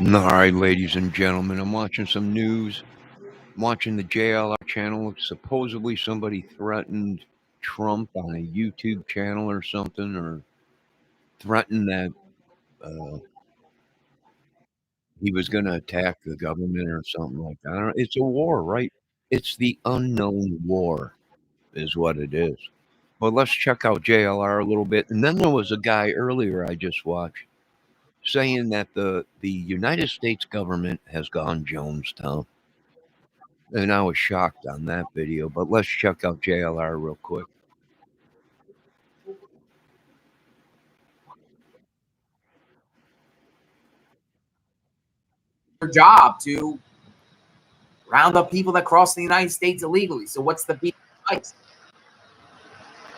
All right, ladies and gentlemen, I'm watching some news. I'm watching the JLR channel. Supposedly somebody threatened Trump on a YouTube channel or something, or threatened that uh, he was going to attack the government or something like that. I don't, it's a war, right? It's the unknown war, is what it is. But let's check out JLR a little bit. And then there was a guy earlier I just watched saying that the United States government has gone Jonestown. And I was shocked on that video, but let's check out JLR real quick. Job to round up people that cross the United States illegally. So what's the big advice?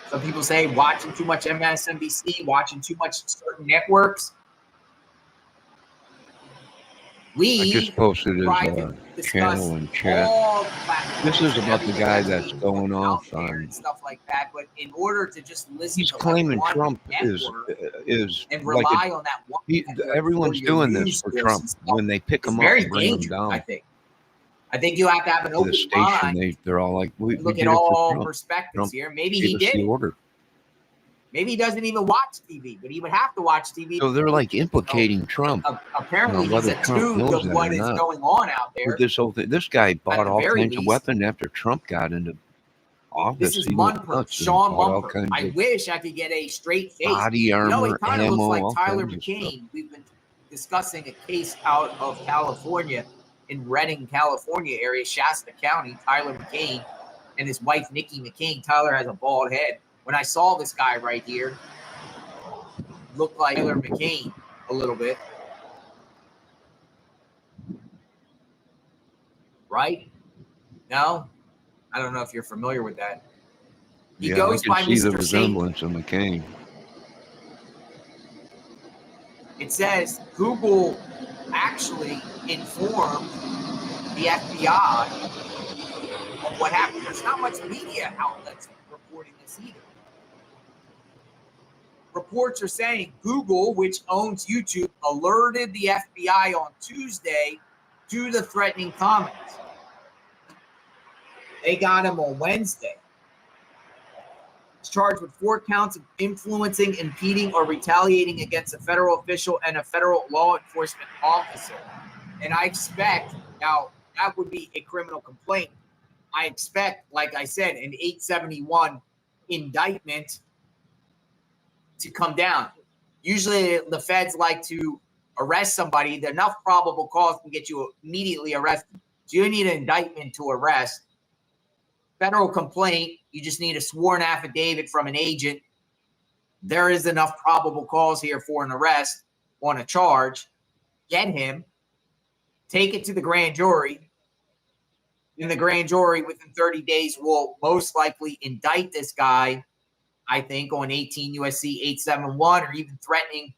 Some people say watching too much MSNBC, watching too much certain networks. I just posted his channel in chat. This is about the guy that's going off on and stuff like that. But in order to just listen, he's claiming Trump is and rely on that one. Everyone's doing this for Trump when they pick him up and bring him down. I think you have to have an open mind. They're all like, we look at all perspectives here. Maybe he did. Maybe he doesn't even watch TV, but he would have to watch TV. So they're like implicating Trump. Apparently, he's attuned to what is going on out there. With this whole thing, this guy bought all kinds of weapons after Trump got into office. This is Mumford, Sean Mumford. I wish I could get a straight face. Body armor, it kind of looks like Tyler McCain. We've been discussing a case out of California, in Redding, California area, Shasta County. Tyler McCain and his wife, Nikki McCain. Tyler has a bald head. When I saw this guy right here, looked like Tyler McCain a little bit. Right? No? I don't know if you're familiar with that. He goes by Mr. See the resemblance of McCain. It says Google actually informed the FBI of what happened. There's not much media outlets reporting this either. Reports are saying Google, which owns YouTube, alerted the FBI on Tuesday to the threatening comments. They got him on Wednesday. He's charged with 4 counts of influencing, impeding, or retaliating against a federal official and a federal law enforcement officer. And I expect, now that would be a criminal complaint. I expect, like I said, an 871 indictment to come down. Usually the feds like to arrest somebody. There's enough probable cause to get you immediately arrested. So you need an indictment to arrest. Federal complaint, you just need a sworn affidavit from an agent. There is enough probable cause here for an arrest on a charge. Get him. Take it to the grand jury. And the grand jury within 30 days will most likely indict this guy, I think, on 18 USC 871, or even threatening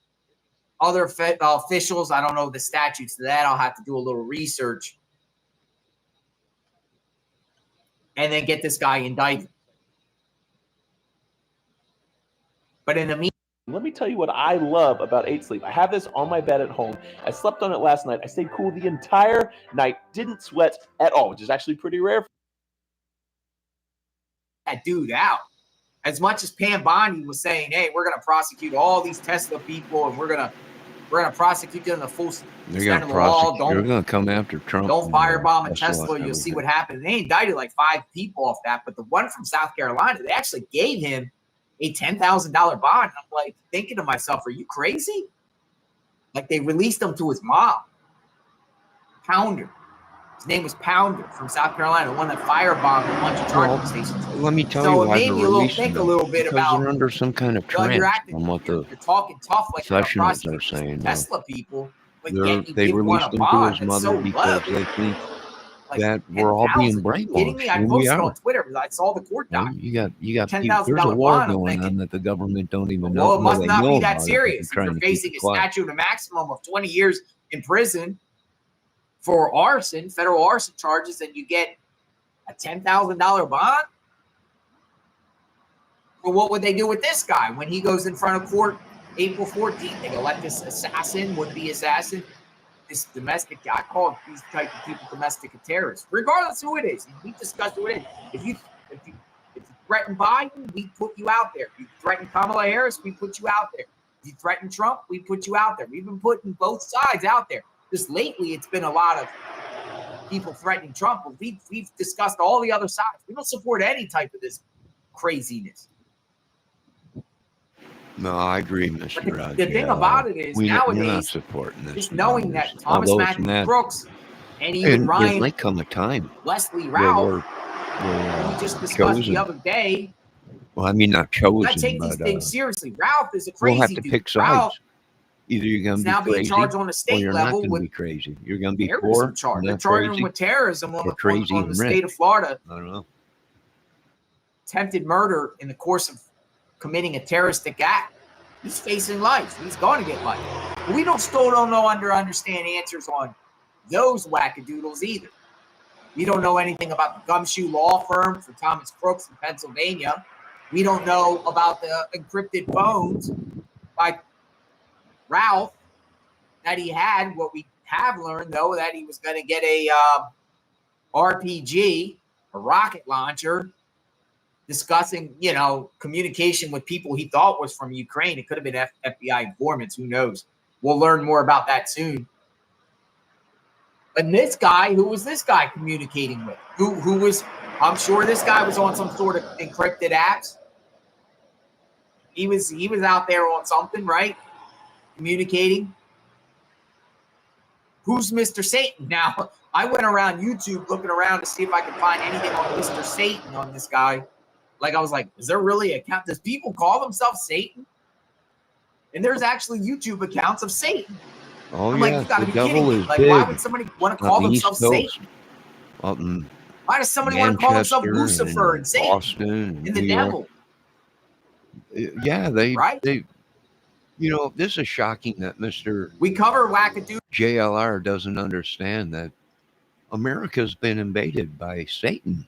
other officials. I don't know the statutes to that. I'll have to do a little research. And then get this guy indicted. But in the meantime, let me tell you what I love about 8 Sleep. I have this on my bed at home. I slept on it last night. I stayed cool the entire night. Didn't sweat at all, which is actually pretty rare. That dude out. As much as Pam Bondi was saying, hey, we're going to prosecute all these Tesla people, and we're gonna prosecute them in the full extent of the law. They're going to come after Trump. Don't firebomb a Tesla. You'll see what happens. They indicted like 5 people off that, but the one from South Carolina, they actually gave him a $10,000 bond. I'm like thinking to myself, are you crazy? Like they released him to his mom. Pounder. His name was Pounder from South Carolina, the one that firebombed a bunch of charging stations. Let me tell you why they're releasing them. A little bit about they're under some kind of trance on what the talking tough like professionals are saying. Tesla people. They released him to his mother because they think that we're all being brainwashed. I posted on Twitter because I saw the court document. You got there's a war going on that the government don't even know. Well, it must not be that serious. They're facing a statute, a maximum of 20 years in prison for arson, federal arson charges, and you get a $10,000 bond. Well, what would they do with this guy when he goes in front of court April 14th, they elect this assassin, would-be assassin, this domestic guy. I call these type of people domestic terrorists, regardless who it is. We discussed who it is. If you threaten Biden, we put you out there. If you threaten Kamala Harris, we put you out there. If you threaten Trump, we put you out there. We've been putting both sides out there. Just lately, it's been a lot of people threatening Trump. But we've discussed all the other sides. We don't support any type of this craziness. No, I agree, Mr. But Raj. the thing about it is, we're not nowadays, supporting this. just knowing that Thomas Although it's Matthews mad. Brooks and even And Ryan there might come a time Leslie where Ralph, we're we just discussed chosen. the other day, Well, I mean, not you gotta chosen, take these but things seriously. Ralph is a we'll have crazy to dude. pick Ralph sides. Either you're going is to now be being crazy, charged on the or state you're not level going to with be crazy. You're going to be terrorism poor, charge. and They're not charging him crazy, with terrorism or crazy on and the rich. state of Florida. I don't know. Attempted murder in the course of committing a terroristic act. He's facing life. He's going to get life. But we still don't understand answers on those wackadoodles either. We don't know anything about the Gumshoe Law Firm for Thomas Crooks in Pennsylvania. We don't know about the encrypted phones by Ralph that he had. What we have learned, though, that he was going to get a RPG, a rocket launcher, discussing, communication with people he thought was from Ukraine. It could have been FBI informants. Who knows? We'll learn more about that soon. And this guy, who was this guy communicating with? Who was, I'm sure this guy was on some sort of encrypted apps. He was out there on something, right? Communicating. Who's Mr. Satan? Now, I went around YouTube looking around to see if I could find anything on Mr. Satan on this guy. Like, I was like, is there really an account? Does people call themselves Satan? And there's actually YouTube accounts of Satan. Oh, I'm yeah, like, you got to the be kidding devil me. is Like, big. why would somebody want to call On the East themselves Coast, Satan? out in Why does somebody want to call himself Manchester Lucifer and Satan Boston and the New devil? York. Yeah, they, Right? this is shocking that Mr. We cover wackadoo. JLR doesn't understand that America's been invaded by Satan.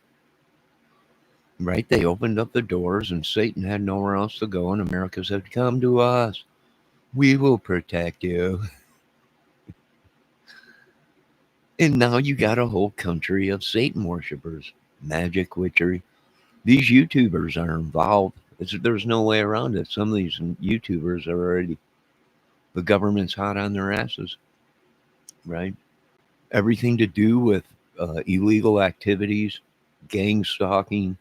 Right? They opened up the doors and Satan had nowhere else to go, and America said, come to us. We will protect you. And now you got a whole country of Satan worshipers, magic, witchery. These YouTubers are involved. There's no way around it. Some of these YouTubers are already, the government's hot on their asses, right? Everything to do with illegal activities, gang stalking,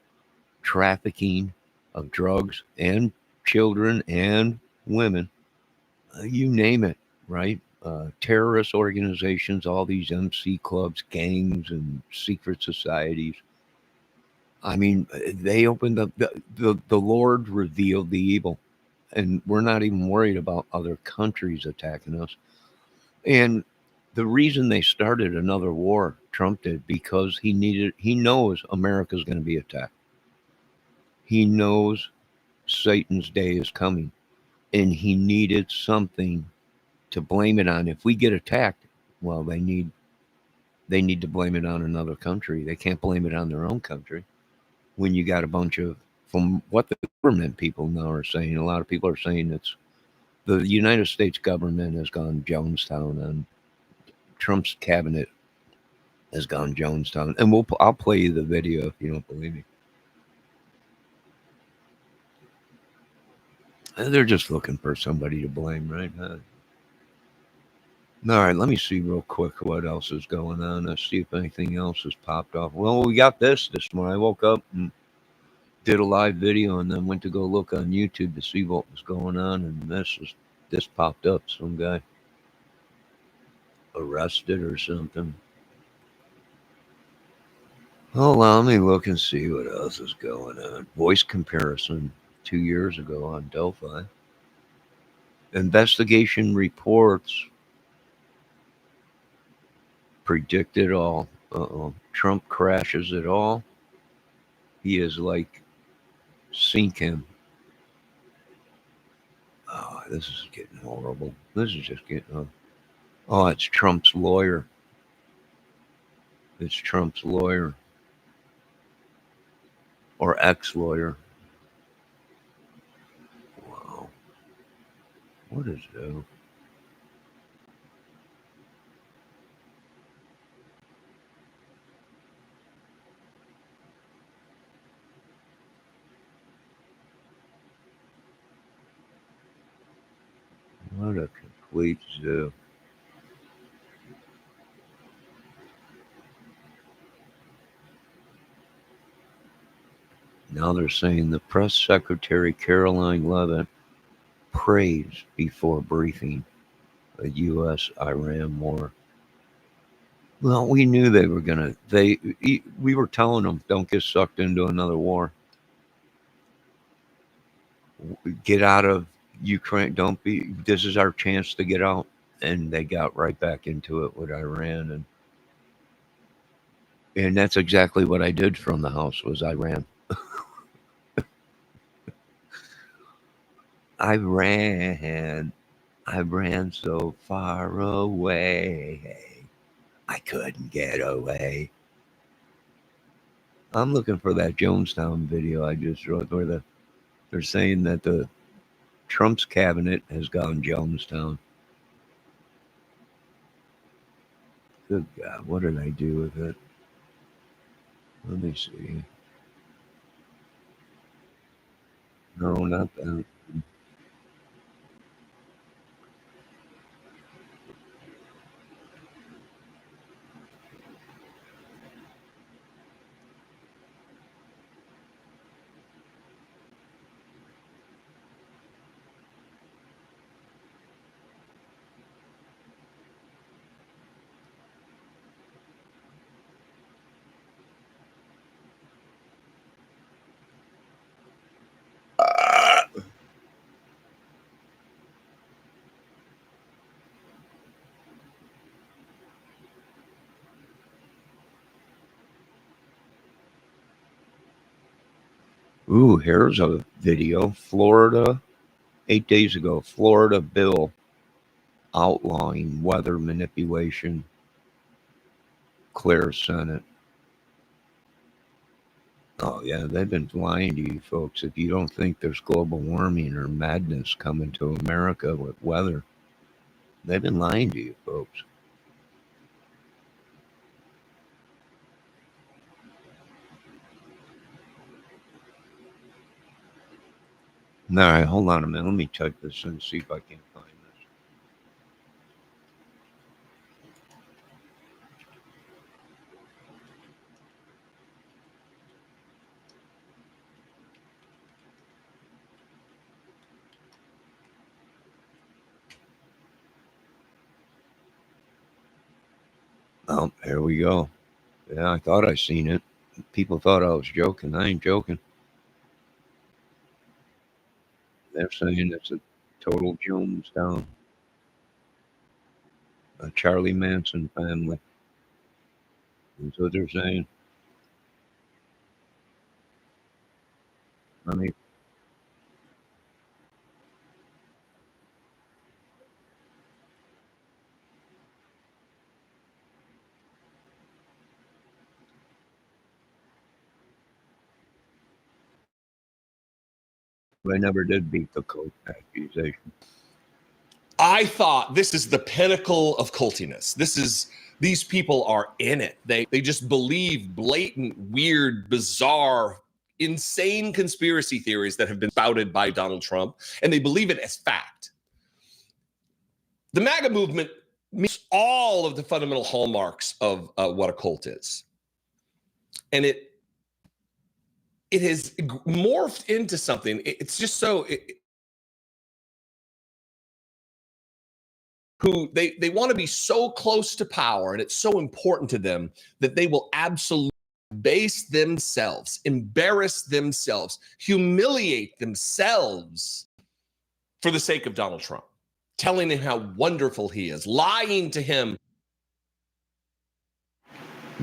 trafficking of drugs and children and women, you name it, right? Terrorist organizations, all these MC clubs, gangs, and secret societies. I mean, they opened up, the Lord revealed the evil, and we're not even worried about other countries attacking us. And the reason they started another war, Trump did, because he knows America's going to be attacked. He knows Satan's day is coming, and he needed something to blame it on. If we get attacked, well, they need to blame it on another country. They can't blame it on their own country. When you got a bunch of, from what the government people now are saying, a lot of people are saying it's the United States government has gone Jonestown, and Trump's cabinet has gone Jonestown. And I'll play you the video if you don't believe me. They're just looking for somebody to blame, right? All right, let me see real quick what else is going on. Let's see if anything else has popped off. Well, we got this morning. I woke up and did a live video and then went to go look on YouTube to see what was going on, and this popped up. Some guy arrested or something. Hold on, let me look and see what else is going on. Voice comparison 2 years ago on Delphi. Investigation reports predicted all. Trump crashes it all. He is like, sink him. Oh, this is getting horrible. This is just getting. Oh, it's Trump's lawyer. It's Trump's lawyer. Or ex-lawyer. Wow. What is that? What a complete zoo. Now they're saying the press secretary Caroline Leavitt prays before briefing a U.S.-Iran war. Well, we knew they were gonna. We were telling them, don't get sucked into another war. Get out of Ukraine. Don't be. This is our chance to get out. And they got right back into it with Iran, and that's exactly what I did from the house. Was I ran. I ran. I ran so far away. I couldn't get away. I'm looking for that Jonestown video I just wrote where they're saying that the Trump's cabinet has gone Jonestown. Good God, what did I do with it? Let me see. No, not that. Ooh, here's a video. Florida, 8 days ago, Florida bill outlawing weather manipulation clears Senate. Oh, yeah, they've been lying to you folks. If you don't think there's global warming or madness coming to America with weather, they've been lying to you folks. All right, hold on a minute. Let me type this in and see if I can find this. Oh, here we go. Yeah, I thought I seen it. People thought I was joking. I ain't joking. They're saying it's a total Jonestown, a Charlie Manson family. That's what they're saying. I mean, they never did beat the cult accusation. I thought this is the pinnacle of cultiness. These people are in it. They just believe blatant, weird, bizarre, insane conspiracy theories that have been spouted by Donald Trump, and they believe it as fact. The MAGA movement meets all of the fundamental hallmarks of what a cult is, and it has morphed into something. It's just so. Who they want to be so close to power, and it's so important to them that they will absolutely base themselves, embarrass themselves, humiliate themselves for the sake of Donald Trump, telling him how wonderful he is, lying to him.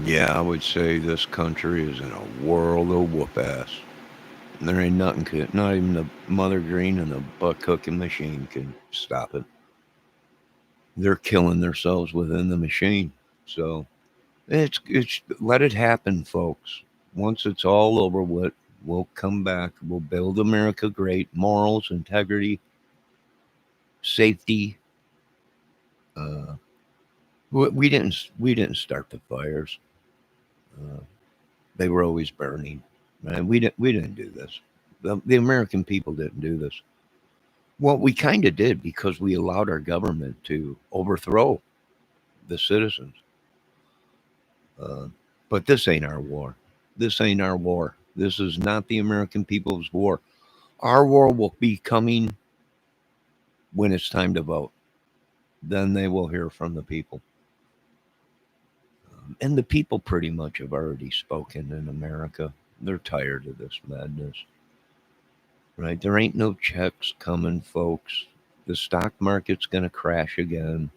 Yeah, I would say this country is in a world of whoop ass. And there ain't nothing, not even the mother green and the butt cooking machine can stop it. They're killing themselves within the machine. So it's let it happen, folks. Once it's all over with, we'll come back. We'll build America great, morals, integrity, safety. We didn't start the fires. They were always burning. Right? We didn't do this. The American people didn't do this. Well, we kind of did because we allowed our government to overthrow the citizens. But this ain't our war. This ain't our war. This is not the American people's war. Our war will be coming when it's time to vote. Then they will hear from the people. And the people pretty much have already spoken in America. They're tired of this madness. Right? There ain't no checks coming, folks. The stock market's going to crash again.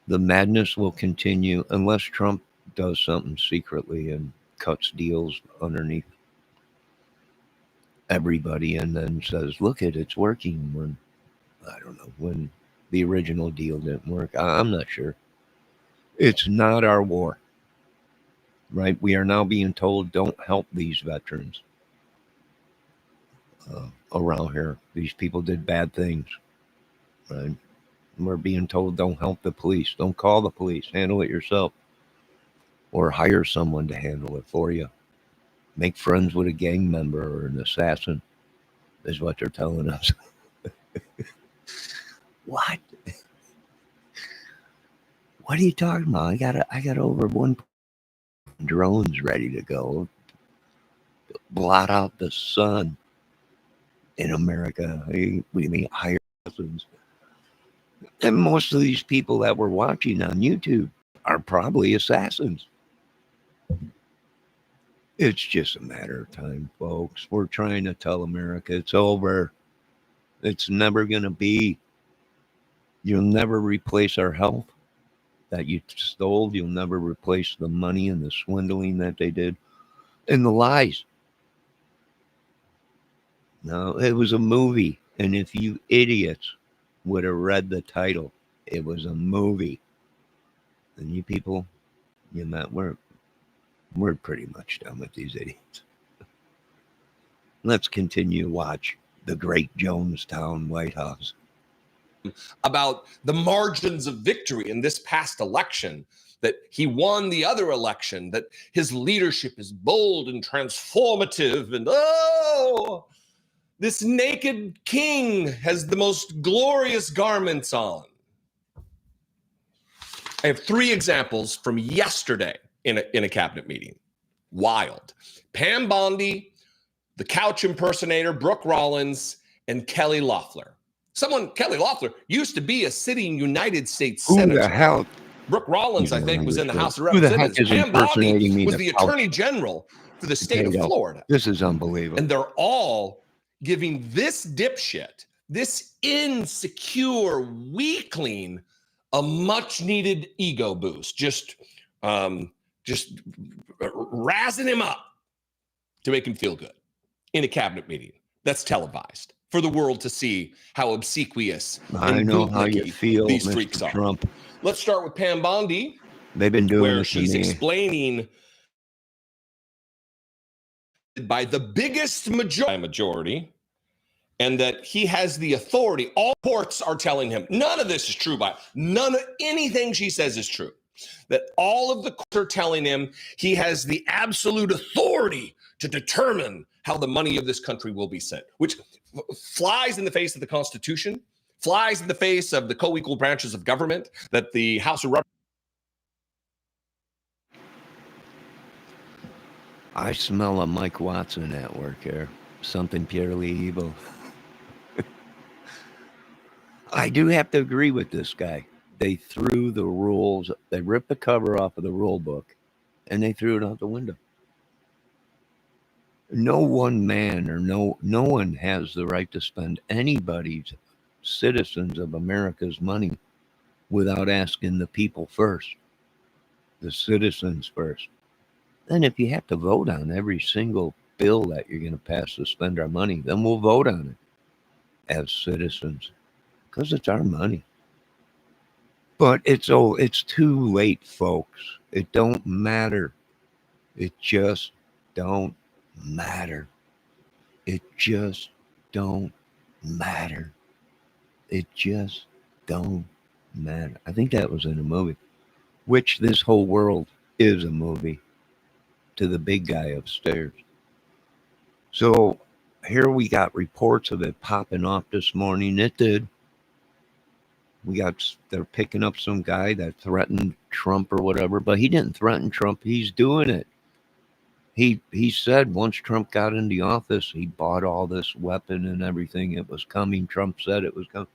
The madness will continue unless Trump does something secretly and cuts deals underneath everybody and then says, look, it's working when, I don't know, when the original deal didn't work. I'm not sure. It's not our war, right? We are now being told don't help these veterans around here. These people did bad things, right? We're being told don't help the police. Don't call the police. Handle it yourself. Or hire someone to handle it for you. Make friends with a gang member or an assassin, is what they're telling us. What? What are you talking about? I got over one drones ready to go. Blot out the sun in America. We need hire assassins. And most of these people that we're watching on YouTube are probably assassins. It's just a matter of time, folks. We're trying to tell America it's over. It's never going to be. You'll never replace our health that you stole. You'll never replace the money and the swindling that they did and the lies. No, it was a movie. And if you idiots would have read the title, it was a movie. And you people, you know, we're pretty much done with these idiots. Let's continue to watch the great Jonestown White House. About the margins of victory in this past election, that he won the other election, that his leadership is bold and transformative, and this naked king has the most glorious garments on. I have 3 examples from yesterday in a cabinet meeting. Wild. Pam Bondi, the couch impersonator, Brooke Rollins, and Kelly Loeffler. Kelly Loeffler used to be a sitting United States senator. Who the hell? Brooke Rollins, I think, was in the House of Who the heck Representatives. is Pam Bondi impersonating me? was the attorney general for the state of Florida. This is unbelievable. And they're all giving this dipshit, this insecure weakling, a much-needed ego boost. Just razzing him up to make him feel good in a cabinet meeting that's televised for the world to see how obsequious I know how you feel, these Mr. freaks are. Trump. Let's start with Pam Bondi. They've been doing where it she's to me. Explaining by the biggest majority, and that he has the authority. All courts are telling him none of this is true. None of anything she says is true. That all of the courts are telling him he has the absolute authority to determine how the money of this country will be spent, which flies in the face of the Constitution, flies in the face of the co-equal branches of government that the House of Representatives. I smell a Mike Watson at work here. Something purely evil. I do have to agree with this guy. They threw the rules, they ripped the cover off of the rule book, and they threw it out the window. No one man or no one has the right to spend anybody's citizens of America's money without asking the people first, the citizens first. Then if you have to vote on every single bill that you're going to pass to spend our money, then we'll vote on it as citizens because it's our money. But it's too late, folks. It don't matter. It just don't matter. It just don't matter. It just don't matter. I think that was in a movie, which this whole world is a movie to the big guy upstairs. So here we got reports of it popping off this morning. It did. They're picking up some guy that threatened Trump or whatever, but he didn't threaten Trump. He's doing it. He said once Trump got in the office, he bought all this weapon and everything. It was coming. Trump said it was coming.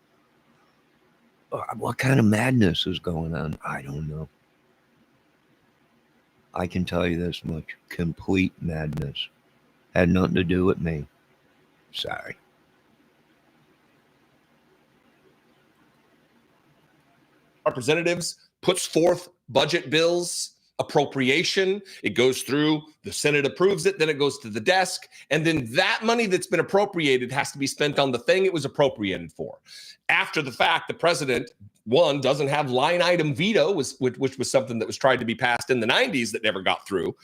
What kind of madness is going on? I don't know. I can tell you this much. Complete madness. Had nothing to do with me. Sorry. Representatives puts forth budget bills, appropriation. It goes through, the Senate approves it, then it goes to the desk, and then that money that's been appropriated has to be spent on the thing it was appropriated for. After the fact, the president, one, doesn't have line item veto, which was something that was tried to be passed in the 90s that never got through.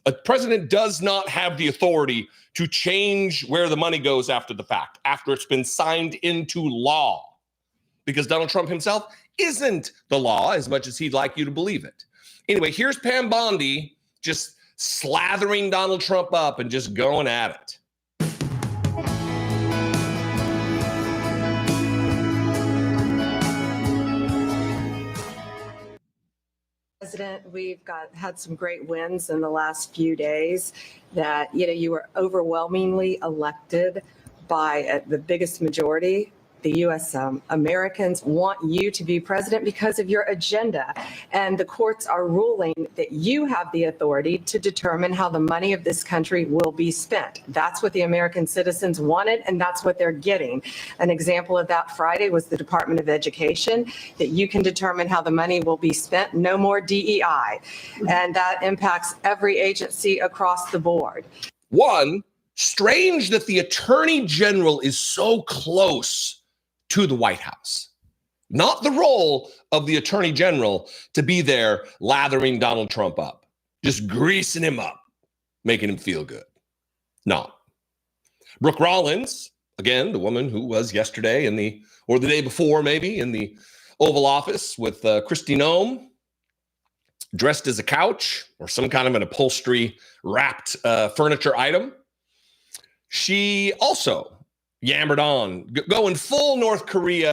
A president does not have the authority to change where the money goes after the fact, after it's been signed into law, because Donald Trump himself isn't the law as much as he'd like you to believe it. Anyway, here's Pam Bondi just slathering Donald Trump up and just going at it. President, we've had some great wins in the last few days that, you were overwhelmingly elected by the biggest majority. The U.S. Americans want you to be president because of your agenda. And the courts are ruling that you have the authority to determine how the money of this country will be spent. That's what the American citizens wanted, and that's what they're getting. An example of that Friday was the Department of Education, that you can determine how the money will be spent. No more DEI. And that impacts every agency across the board. One, strange that the Attorney General is so close to the White House. Not the role of the Attorney General to be there lathering Donald Trump up, just greasing him up, making him feel good. Not. Brooke Rollins, again, the woman who was yesterday or the day before maybe, in the Oval Office with Kristi Noem, dressed as a couch or some kind of an upholstery wrapped furniture item. She also yammered on, going full North Korea.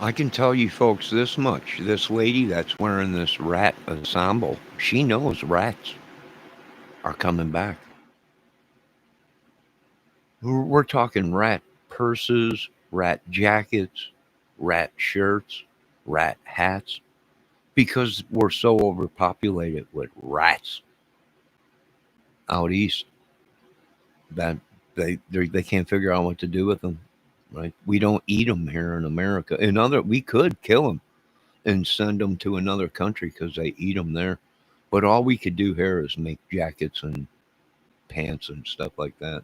I can tell you folks this much. This lady that's wearing this rat ensemble, she knows rats are coming back. We're talking rat purses, rat jackets, rat shirts, rat hats, because we're so overpopulated with rats out east that they can't figure out what to do with them, right? We don't eat them here in America. We could kill them and send them to another country because they eat them there. But all we could do here is make jackets and pants and stuff like that,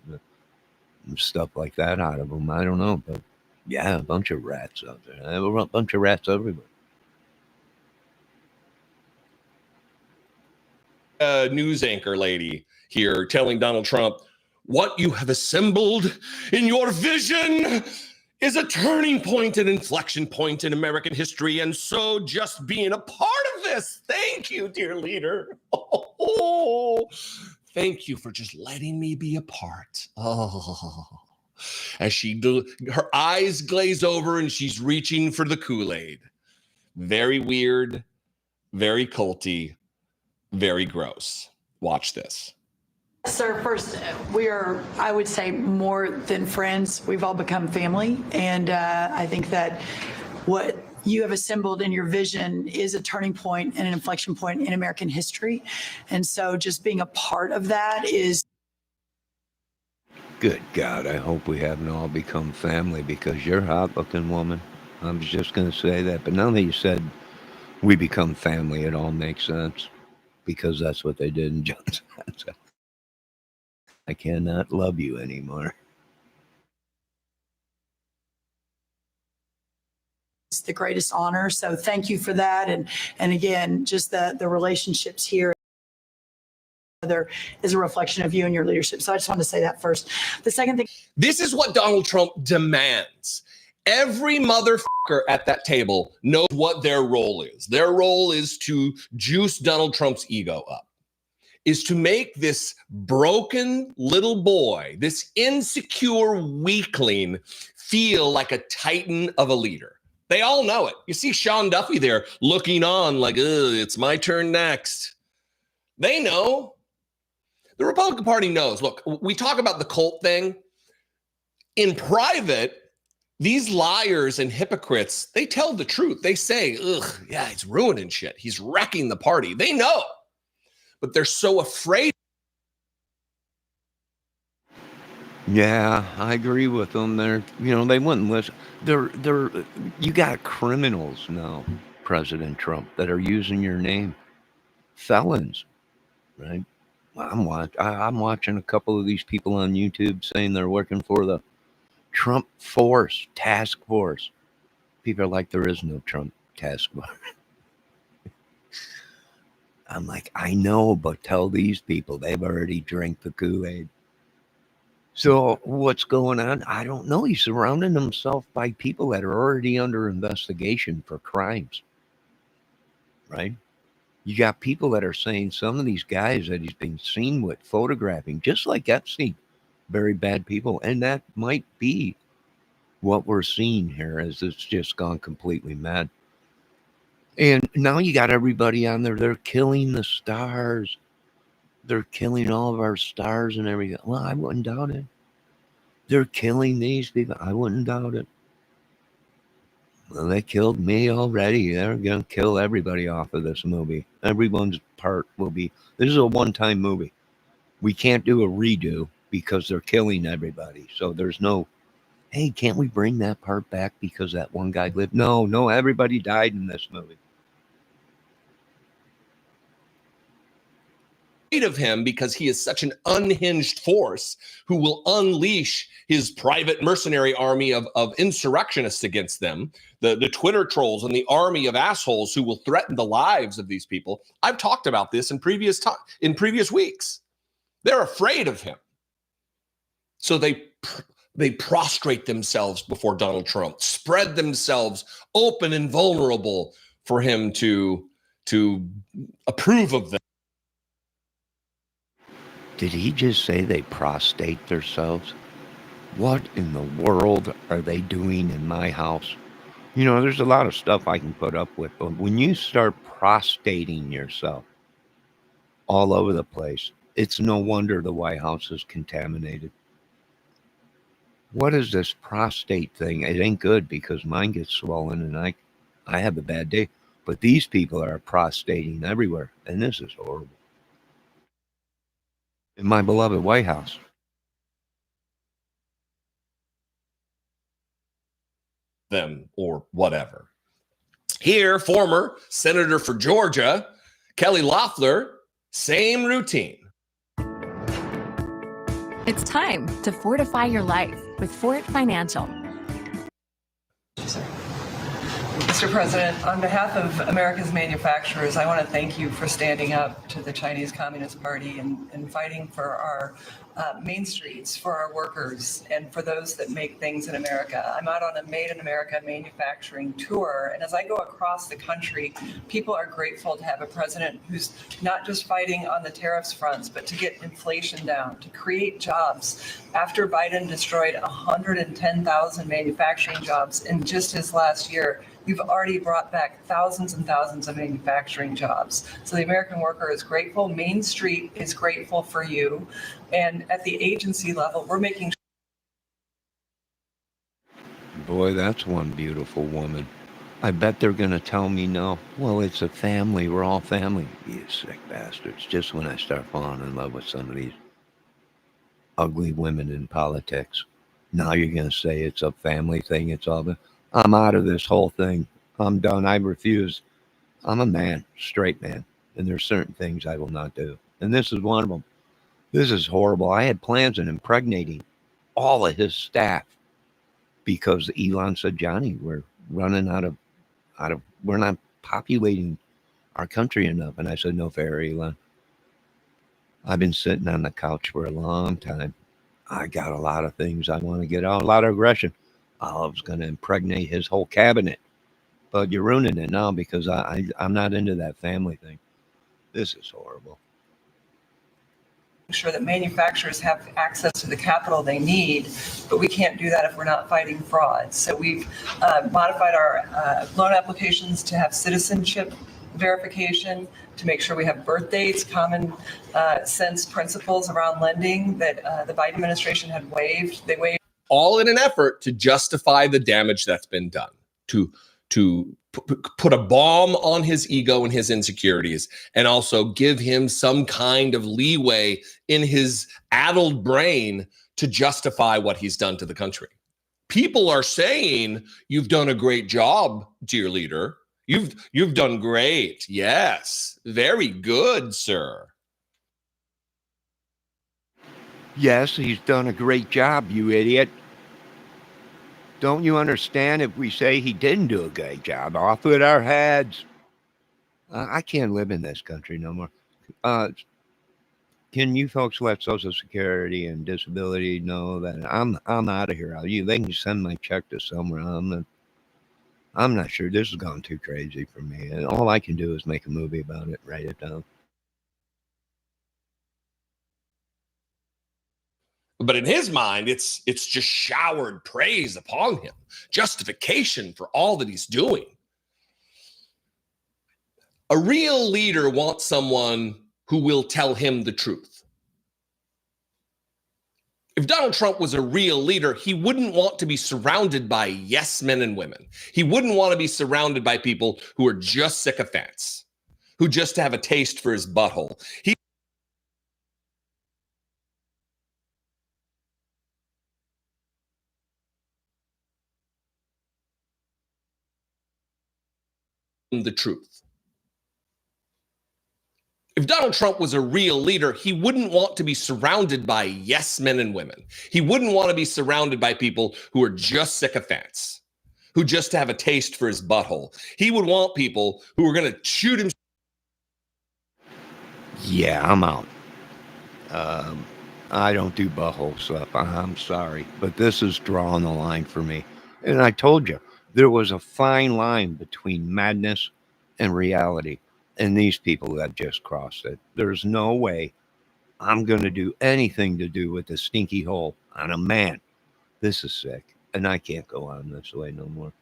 out of them. I don't know, but yeah, a bunch of rats out there. I have a bunch of rats everywhere. News anchor lady here telling Donald Trump, what you have assembled in your vision is a turning point, an inflection point in American history. And so just being a part of this, thank you, dear leader. Oh, thank you for just letting me be a part. Oh, as her eyes glaze over and she's reaching for the Kool-Aid. Very weird, very culty, very gross. Watch this. Sir, first, we are, I would say, more than friends. We've all become family. And I think that what you have assembled in your vision is a turning point and an inflection point in American history. And so just being a part of that is. Good God, I hope we haven't all become family, because you're a hot-looking woman. I was just going to say that. But now that you said we become family, it all makes sense, because that's what they did in Johnson. I cannot love you anymore. It's the greatest honor. So thank you for that. And again, just the relationships here is a reflection of you and your leadership. So I just want to say that first. The second thing. This is what Donald Trump demands. Every motherfucker at that table knows what their role is. Their role is to juice Donald Trump's ego up, is to make this broken little boy, this insecure weakling, feel like a titan of a leader. They all know it. You see Sean Duffy there looking on like, it's my turn next. They know. The Republican Party knows. Look, we talk about the cult thing. In private, these liars and hypocrites, they tell the truth. They say, yeah, he's ruining shit. He's wrecking the party. They know, but they're so afraid. Yeah, I agree with them. They're, they wouldn't listen. You got criminals now, President Trump, that are using your name, felons, right? I'm watching a couple of these people on YouTube saying they're working for the Trump task force. People are like, there is no Trump task force. I'm like, I know, but tell these people they've already drank the Kool-Aid. So what's going on? I don't know. He's surrounding himself by people that are already under investigation for crimes, right? You got people that are saying some of these guys that he's been seen with photographing, just like Epstein, very bad people. And that might be what we're seeing here, as it's just gone completely mad. And now you got everybody on there. They're killing the stars. They're killing all of our stars and everything. Well, I wouldn't doubt it. They're killing these people. I wouldn't doubt it. Well, they killed me already. They're going to kill everybody off of this movie. Everyone's part will be. This is a one-time movie. We can't do a redo because they're killing everybody. So there's no, hey, can't we bring that part back because that one guy lived? No, everybody died in this movie. Of him because he is such an unhinged force who will unleash his private mercenary army of insurrectionists against them, the Twitter trolls and the army of assholes who will threaten the lives of these people. I've talked about this in previous weeks. They're afraid of him. So they prostrate themselves before Donald Trump, spread themselves open and vulnerable for him to approve of them. Did he just say they prostrate themselves? What in the world are they doing in my house? There's a lot of stuff I can put up with, but when you start prostrating yourself all over the place, it's no wonder the White House is contaminated. What is this prostate thing? It ain't good because mine gets swollen and I have a bad day. But these people are prostrating everywhere, and this is horrible. In my beloved White House. Them or whatever. Here, former Senator for Georgia, Kelly Loeffler, same routine. It's time to fortify your life with Fort Financial. Mr. President, on behalf of America's manufacturers, I want to thank you for standing up to the Chinese Communist Party and fighting for our main streets, for our workers, and for those that make things in America. I'm out on a Made in America manufacturing tour, and as I go across the country, people are grateful to have a president who's not just fighting on the tariffs fronts, but to get inflation down, to create jobs. After Biden destroyed 110,000 manufacturing jobs in just his last year, you've already brought back thousands and thousands of manufacturing jobs. So the American worker is grateful. Main Street is grateful for you. And at the agency level, we're making. Boy, that's one beautiful woman. I bet they're going to tell me no. Well, it's a family. We're all family. You sick bastards. Just when I start falling in love with some of these ugly women in politics, now you're going to say it's a family thing. It's all the. I'm out of this whole thing. I'm done. I refuse. I'm a man, straight man, and there's certain things I will not do. And this is one of them. This is horrible. I had plans on impregnating all of his staff because Elon said, Johnny, we're running out of, we're not populating our country enough. And I said, no fair, Elon. I've been sitting on the couch for a long time. I got a lot of things I want to get out, a lot of aggression. Olive's going to impregnate his whole cabinet. But you're ruining it now because I'm not into that family thing. This is horrible. Sure that manufacturers have access to the capital they need, but we can't do that if we're not fighting fraud. So we've modified our loan applications to have citizenship verification, to make sure we have birth dates, common sense principles around lending that the Biden administration had waived. They waived all in an effort to justify the damage that's been done, to put a bomb on his ego and his insecurities, and also give him some kind of leeway in his addled brain to justify what he's done to the country. People are saying, you've done a great job, dear leader. You've done great. Yes, very good, sir. Yes, he's done a great job, you idiot. Don't you understand if we say he didn't do a great job? Off with our heads. I can't live in this country no more. Can you folks let Social Security and disability know that I'm out of here? They can send my check to somewhere. I'm not sure. This has gone too crazy for me, and all I can do is make a movie about it, write it down. But in his mind, it's just showered praise upon him, justification for all that he's doing. A real leader wants someone who will tell him the truth. If Donald Trump was a real leader, he wouldn't want to be surrounded by yes men and women. He wouldn't want to be surrounded by people who are just sycophants, who just have a taste for his butthole. He the truth. If Donald Trump was a real leader, he wouldn't want to be surrounded by yes men and women. He wouldn't want to be surrounded by people who are just sycophants, who just have a taste for his butthole. He would want people who are going to shoot him. Yeah, I'm out. I don't do butthole stuff. I'm sorry, but this is drawing the line for me. And I told you, there was a fine line between madness and reality. And these people have just crossed it. There's no way I'm going to do anything to do with the stinky hole on a man. This is sick. And I can't go on this way no more.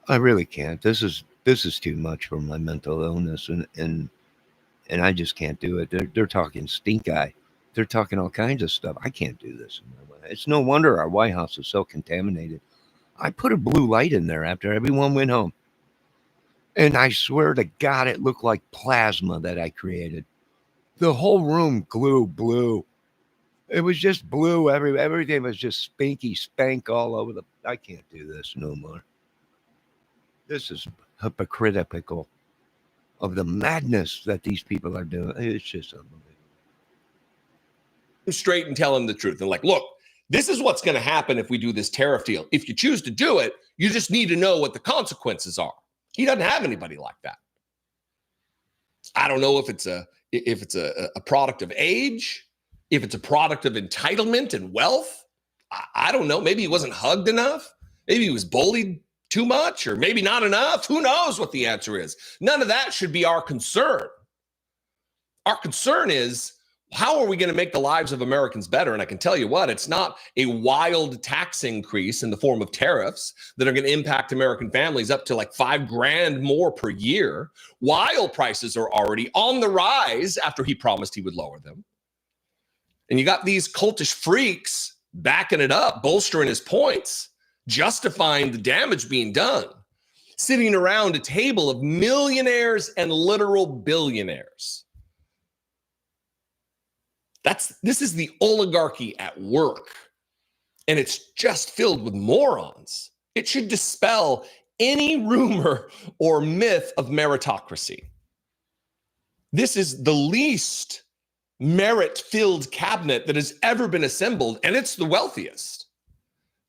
I really can't. This is too much for my mental illness. And I just can't do it. They're talking stink eye. They're talking all kinds of stuff. I can't do this. It's no wonder our White House is so contaminated. I put a blue light in there after everyone went home. And I swear to God, it looked like plasma that I created. The whole room glue blue. It was just blue. Everything was just spinky spank all over the. I can't do this no more. This is hypocritical of the madness that these people are doing. It's just unbelievable. Straight and tell him the truth. And like, look, this is what's going to happen if we do this tariff deal. If you choose to do it, you just need to know what the consequences are. He doesn't have anybody like that. I don't know if it's a product of age, if it's a product of entitlement and wealth. I don't know. Maybe he wasn't hugged enough. Maybe he was bullied too much, or maybe not enough. Who knows what the answer is? None of that should be our concern. Our concern is, how are we going to make the lives of Americans better? And I can tell you what, it's not a wild tax increase in the form of tariffs that are going to impact American families up to like $5,000 more per year, while prices are already on the rise after he promised he would lower them. And you got these cultish freaks backing it up, bolstering his points, justifying the damage being done, sitting around a table of millionaires and literal billionaires. This is the oligarchy at work, and it's just filled with morons. It should dispel any rumor or myth of meritocracy. This is the least merit-filled cabinet that has ever been assembled, and it's the wealthiest.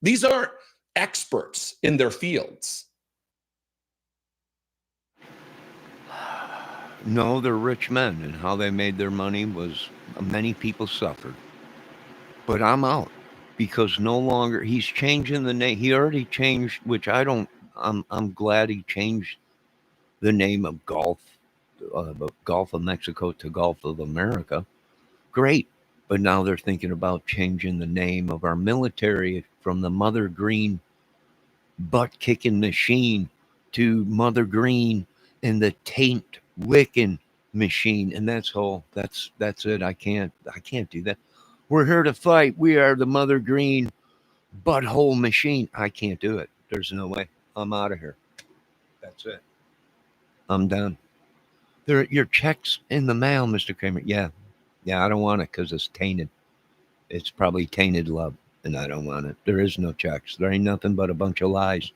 These aren't experts in their fields. No, they're rich men, and how they made their money was many people suffered. But I'm out because no longer he's changing the name. He already changed, which I don't. I'm glad he changed the name of Gulf of Mexico to Gulf of America. Great, but now they're thinking about changing the name of our military from the Mother Green butt kicking machine to Mother Green and the taint licking machine. And that's it. I can't do that. We're here to fight. We are the Mother Green butthole machine. I can't do it. There's no way. I'm out of here. That's it. I'm done. Your check's in the mail, Mr. Kramer. Yeah, I don't want it because it's tainted. It's probably tainted love, and I don't want it. There is no checks. There ain't nothing but a bunch of lies.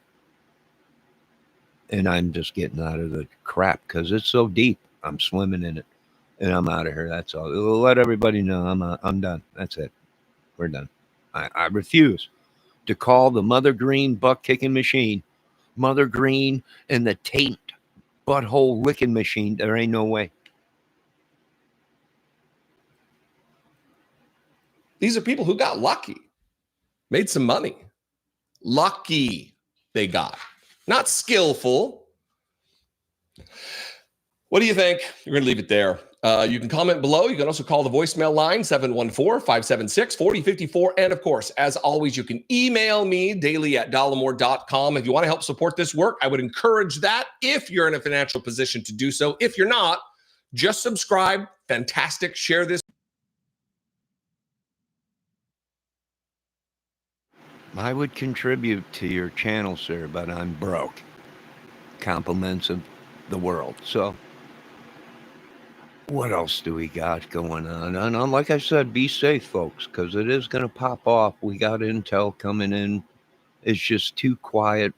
And I'm just getting out of the crap because it's so deep. I'm swimming in it, and I'm out of here. That's all. Let everybody know I'm done. That's it. We're done. I refuse to call the Mother Green butt kicking machine Mother Green and the taint butthole licking machine. There ain't no way. These are people who got lucky, made some money. Lucky they got, not skillful. What do you think? We're going to leave it there. You can comment below. You can also call the voicemail line, 714-576-4054. And of course, as always, you can email me daily at dollemore.com. If you want to help support this work, I would encourage that if you're in a financial position to do so. If you're not, just subscribe. Fantastic. Share this. I would contribute to your channel, sir, but I'm broke. Compliments of the world. So what else do we got going on? And like I said, be safe, folks, because it is going to pop off. We got intel coming in. It's just too quiet.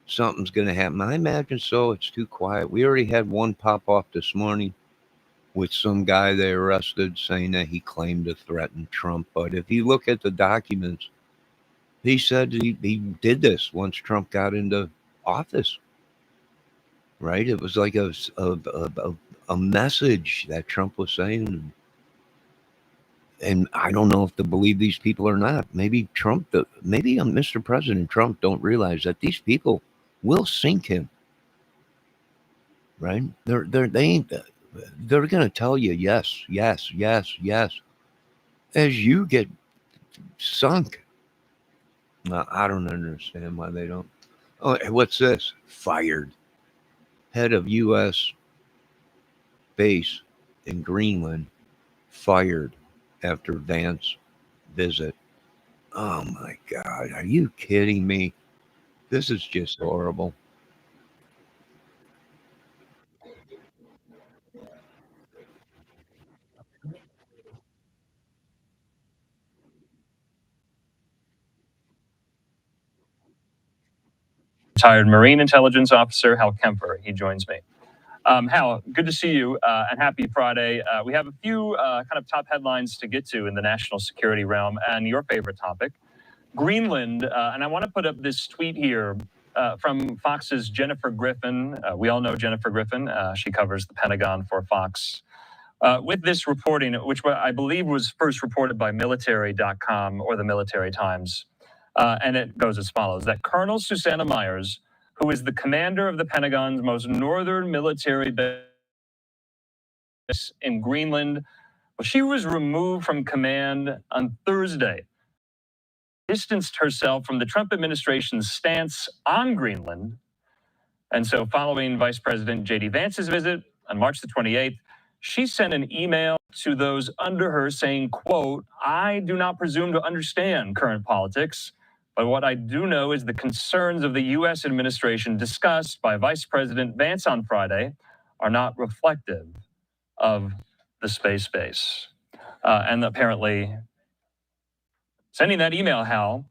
Something's going to happen. I imagine so. It's too quiet. We already had one pop off this morning with some guy they arrested saying that he claimed to threaten Trump. But if you look at the documents, he said he did this once Trump got into office. Right? It was like a message that Trump was saying. And I don't know if to believe these people or not. Maybe Mr. President Trump don't realize that these people will sink him. Right? They're going to tell you yes, yes, yes, yes, as you get sunk. Now, I don't understand why they don't. Oh, what's this? Fired. Head of U.S. base in Greenland fired after Vance visit. Oh my God, are you kidding me? This is just horrible. Retired Marine Intelligence Officer Hal Kemper. He joins me. Hal, good to see you and happy Friday. We have a few kind of top headlines to get to in the national security realm and your favorite topic, Greenland. And I want to put up this tweet here from Fox's Jennifer Griffin. We all know Jennifer Griffin. She covers the Pentagon for Fox. With this reporting, which I believe was first reported by military.com or the Military Times. And it goes as follows, that Colonel Susanna Myers, who is the commander of the Pentagon's most northern military base in Greenland, well, she was removed from command on Thursday, distanced herself from the Trump administration's stance on Greenland. And so following Vice President J.D. Vance's visit on March the 28th, she sent an email to those under her saying, quote, I do not presume to understand current politics, but what I do know is the concerns of the U.S. administration discussed by Vice President Vance on Friday are not reflective of the space base. And apparently sending that email, Hal,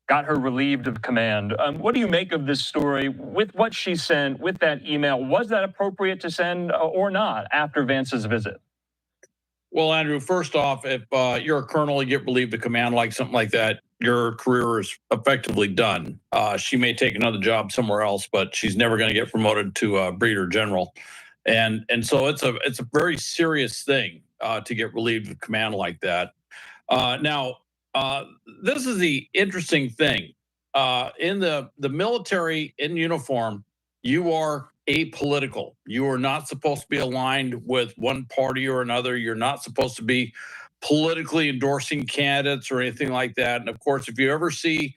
got her relieved of command. What do you make of this story with what she sent, with that email? Was that appropriate to send or not after Vance's visit? Well, Andrew, first off, if you're a colonel, you get relieved of command like something like that, your career is effectively done. She may take another job somewhere else, but she's never going to get promoted to brigadier general. And so it's a very serious thing to get relieved of command like that. Now, uh, this is the interesting thing. In the military in uniform, you are apolitical. You are not supposed to be aligned with one party or another. You're not supposed to be politically endorsing candidates or anything like that. And of course, if you ever see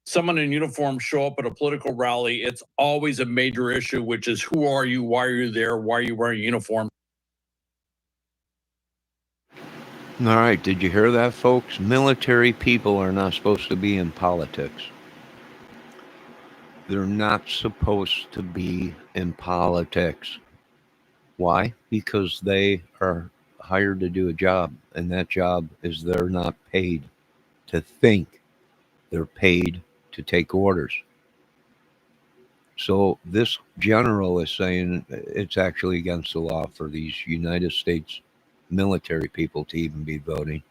someone in uniform show up at a political rally, it's always a major issue, which is who are you? Why are you there? Why are you wearing a uniform? All right, did you hear that, folks? Military people are not supposed to be in politics. They're not supposed to be in politics. Why? Because they are hired to do a job, and that job is they're not paid to think, they're paid to take orders. So this general is saying it's actually against the law for these United States military people to even be voting.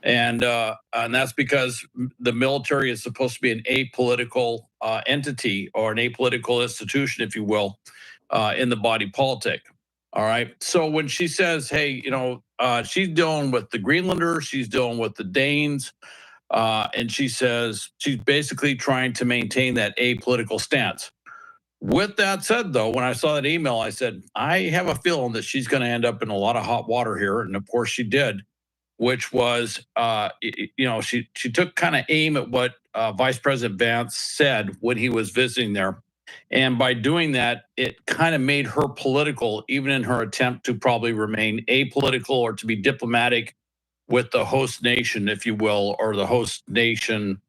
And that's because the military is supposed to be an apolitical entity or an apolitical institution, if you will, in the body politic. All right. So when she says, "Hey, she's dealing with the Greenlanders, she's dealing with the Danes," and she says she's basically trying to maintain that apolitical stance. With that said, though, when I saw that email, I said, I have a feeling that she's going to end up in a lot of hot water here. And of course, she did, which was, she took kind of aim at what Vice President Vance said when he was visiting there. And by doing that, it kind of made her political, even in her attempt to probably remain apolitical or to be diplomatic with the host nation, if you will, or the host nation,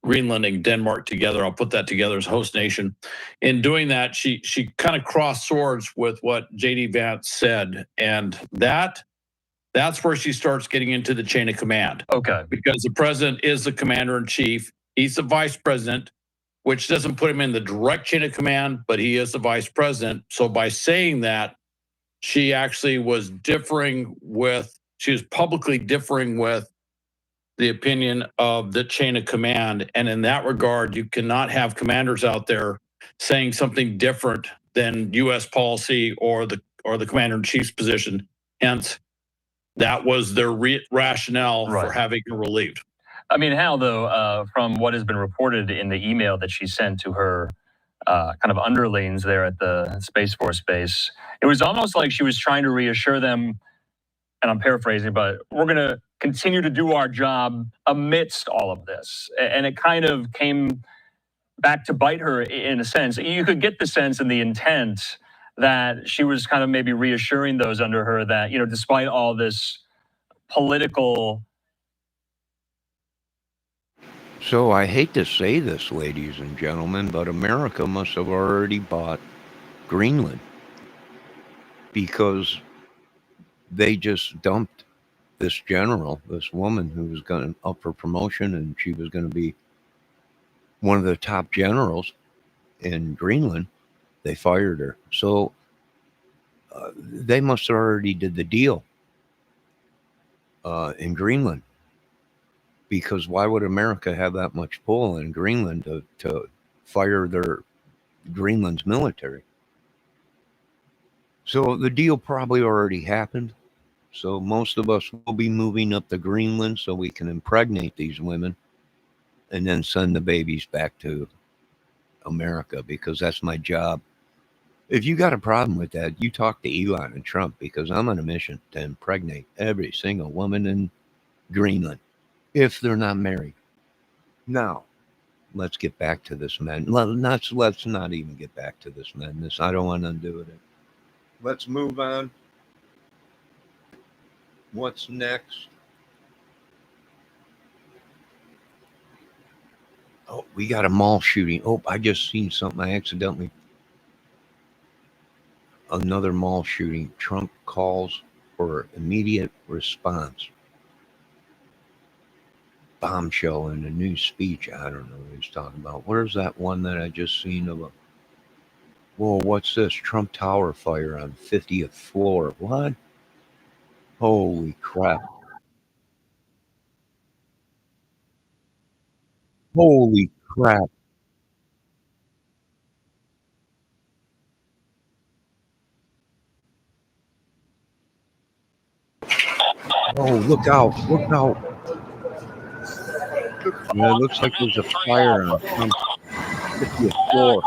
Greenland and Denmark together. I'll put that together as host nation. In doing that, she kind of crossed swords with what JD Vance said, and that's where she starts getting into the chain of command. Okay. Because the president is the commander in chief, he's the vice president, which doesn't put him in the direct chain of command, but he is the vice president. So by saying that, she actually was she was publicly differing with the opinion of the chain of command. And in that regard, you cannot have commanders out there saying something different than U.S. policy or the commander in chief's position. Hence, that was their rationale for having her relieved. I mean, Hal, though, from what has been reported in the email that she sent to her kind of underlings there at the Space Force base, it was almost like she was trying to reassure them, and I'm paraphrasing, but we're going to continue to do our job amidst all of this. And it kind of came back to bite her in a sense. You could get the sense and the intent that she was kind of maybe reassuring those under her that, despite all this political. So I hate to say this, ladies and gentlemen, but America must have already bought Greenland because they just dumped this general, this woman who was going up for promotion, and she was going to be one of the top generals in Greenland. They fired her. So they must have already did the deal in Greenland, because why would America have that much pull in Greenland to fire their Greenland's military? So the deal probably already happened. So most of us will be moving up to Greenland so we can impregnate these women and then send the babies back to America, because that's my job. If you got a problem with that, you talk to Elon and Trump, because I'm on a mission to impregnate every single woman in Greenland if they're not married. Now, let's get back to this man. Let's not even get back to this madness. I don't want to do it. Let's move on. What's next? Oh, we got a mall shooting. Oh, I just seen something. I accidentally. Another mall shooting. Trump calls for immediate response. Bombshell in a new speech. I don't know what he's talking about. Where's that one that I just seen of a. Whoa, what's this? Trump Tower fire on 50th floor. What? Holy crap. Holy crap. Oh, look out! Look out! Yeah, it looks like there's a fire on Trump's 50th floor.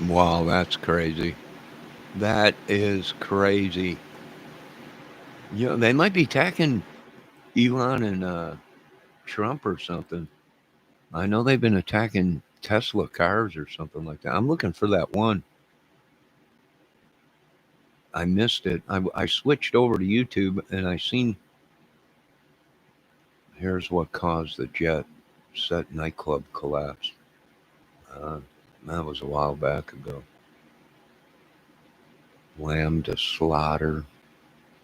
Wow, that's crazy. That is crazy. You know, they might be attacking Elon and Trump or something. I know they've been attacking Tesla cars or something like that. I'm looking for that one. I missed it. I switched over to YouTube and I seen here's what caused the jet set nightclub collapse. Uh, that was a while back ago. Lamb to slaughter.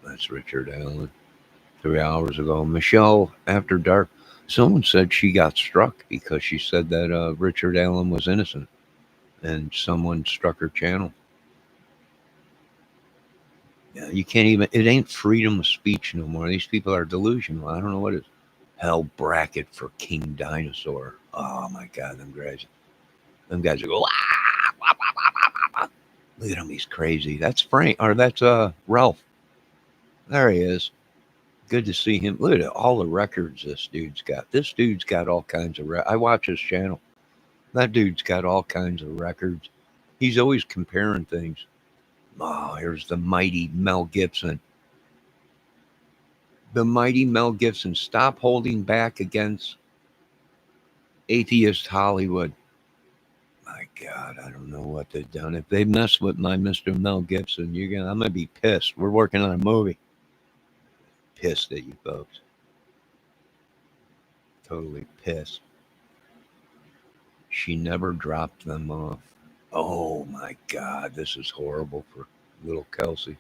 That's Richard Allen. 3 hours ago. Michelle After Dark. Someone said she got struck because she said that Richard Allen was innocent and someone struck her channel. Yeah, you can't even, it ain't freedom of speech no more. These people are delusional. I don't know what it is. Hell bracket for King Dinosaur. Oh my God, them guys. Them guys are go, ah, wah, wah, wah, wah, wah. Look at him, he's crazy. That's Frank, or that's Ralph. There he is. Good to see him. Look at all the records this dude's got. This dude's got all kinds of I watch his channel. That dude's got all kinds of records. He's always comparing things. Oh, here's the mighty Mel Gibson. The mighty Mel Gibson. Stop holding back against atheist Hollywood. My God, I don't know what they've done. If they mess with my Mr. Mel Gibson, I'm gonna be pissed. We're working on a movie. Pissed at you folks. Totally pissed. She never dropped them off. Oh my God, this is horrible for little Kelsey.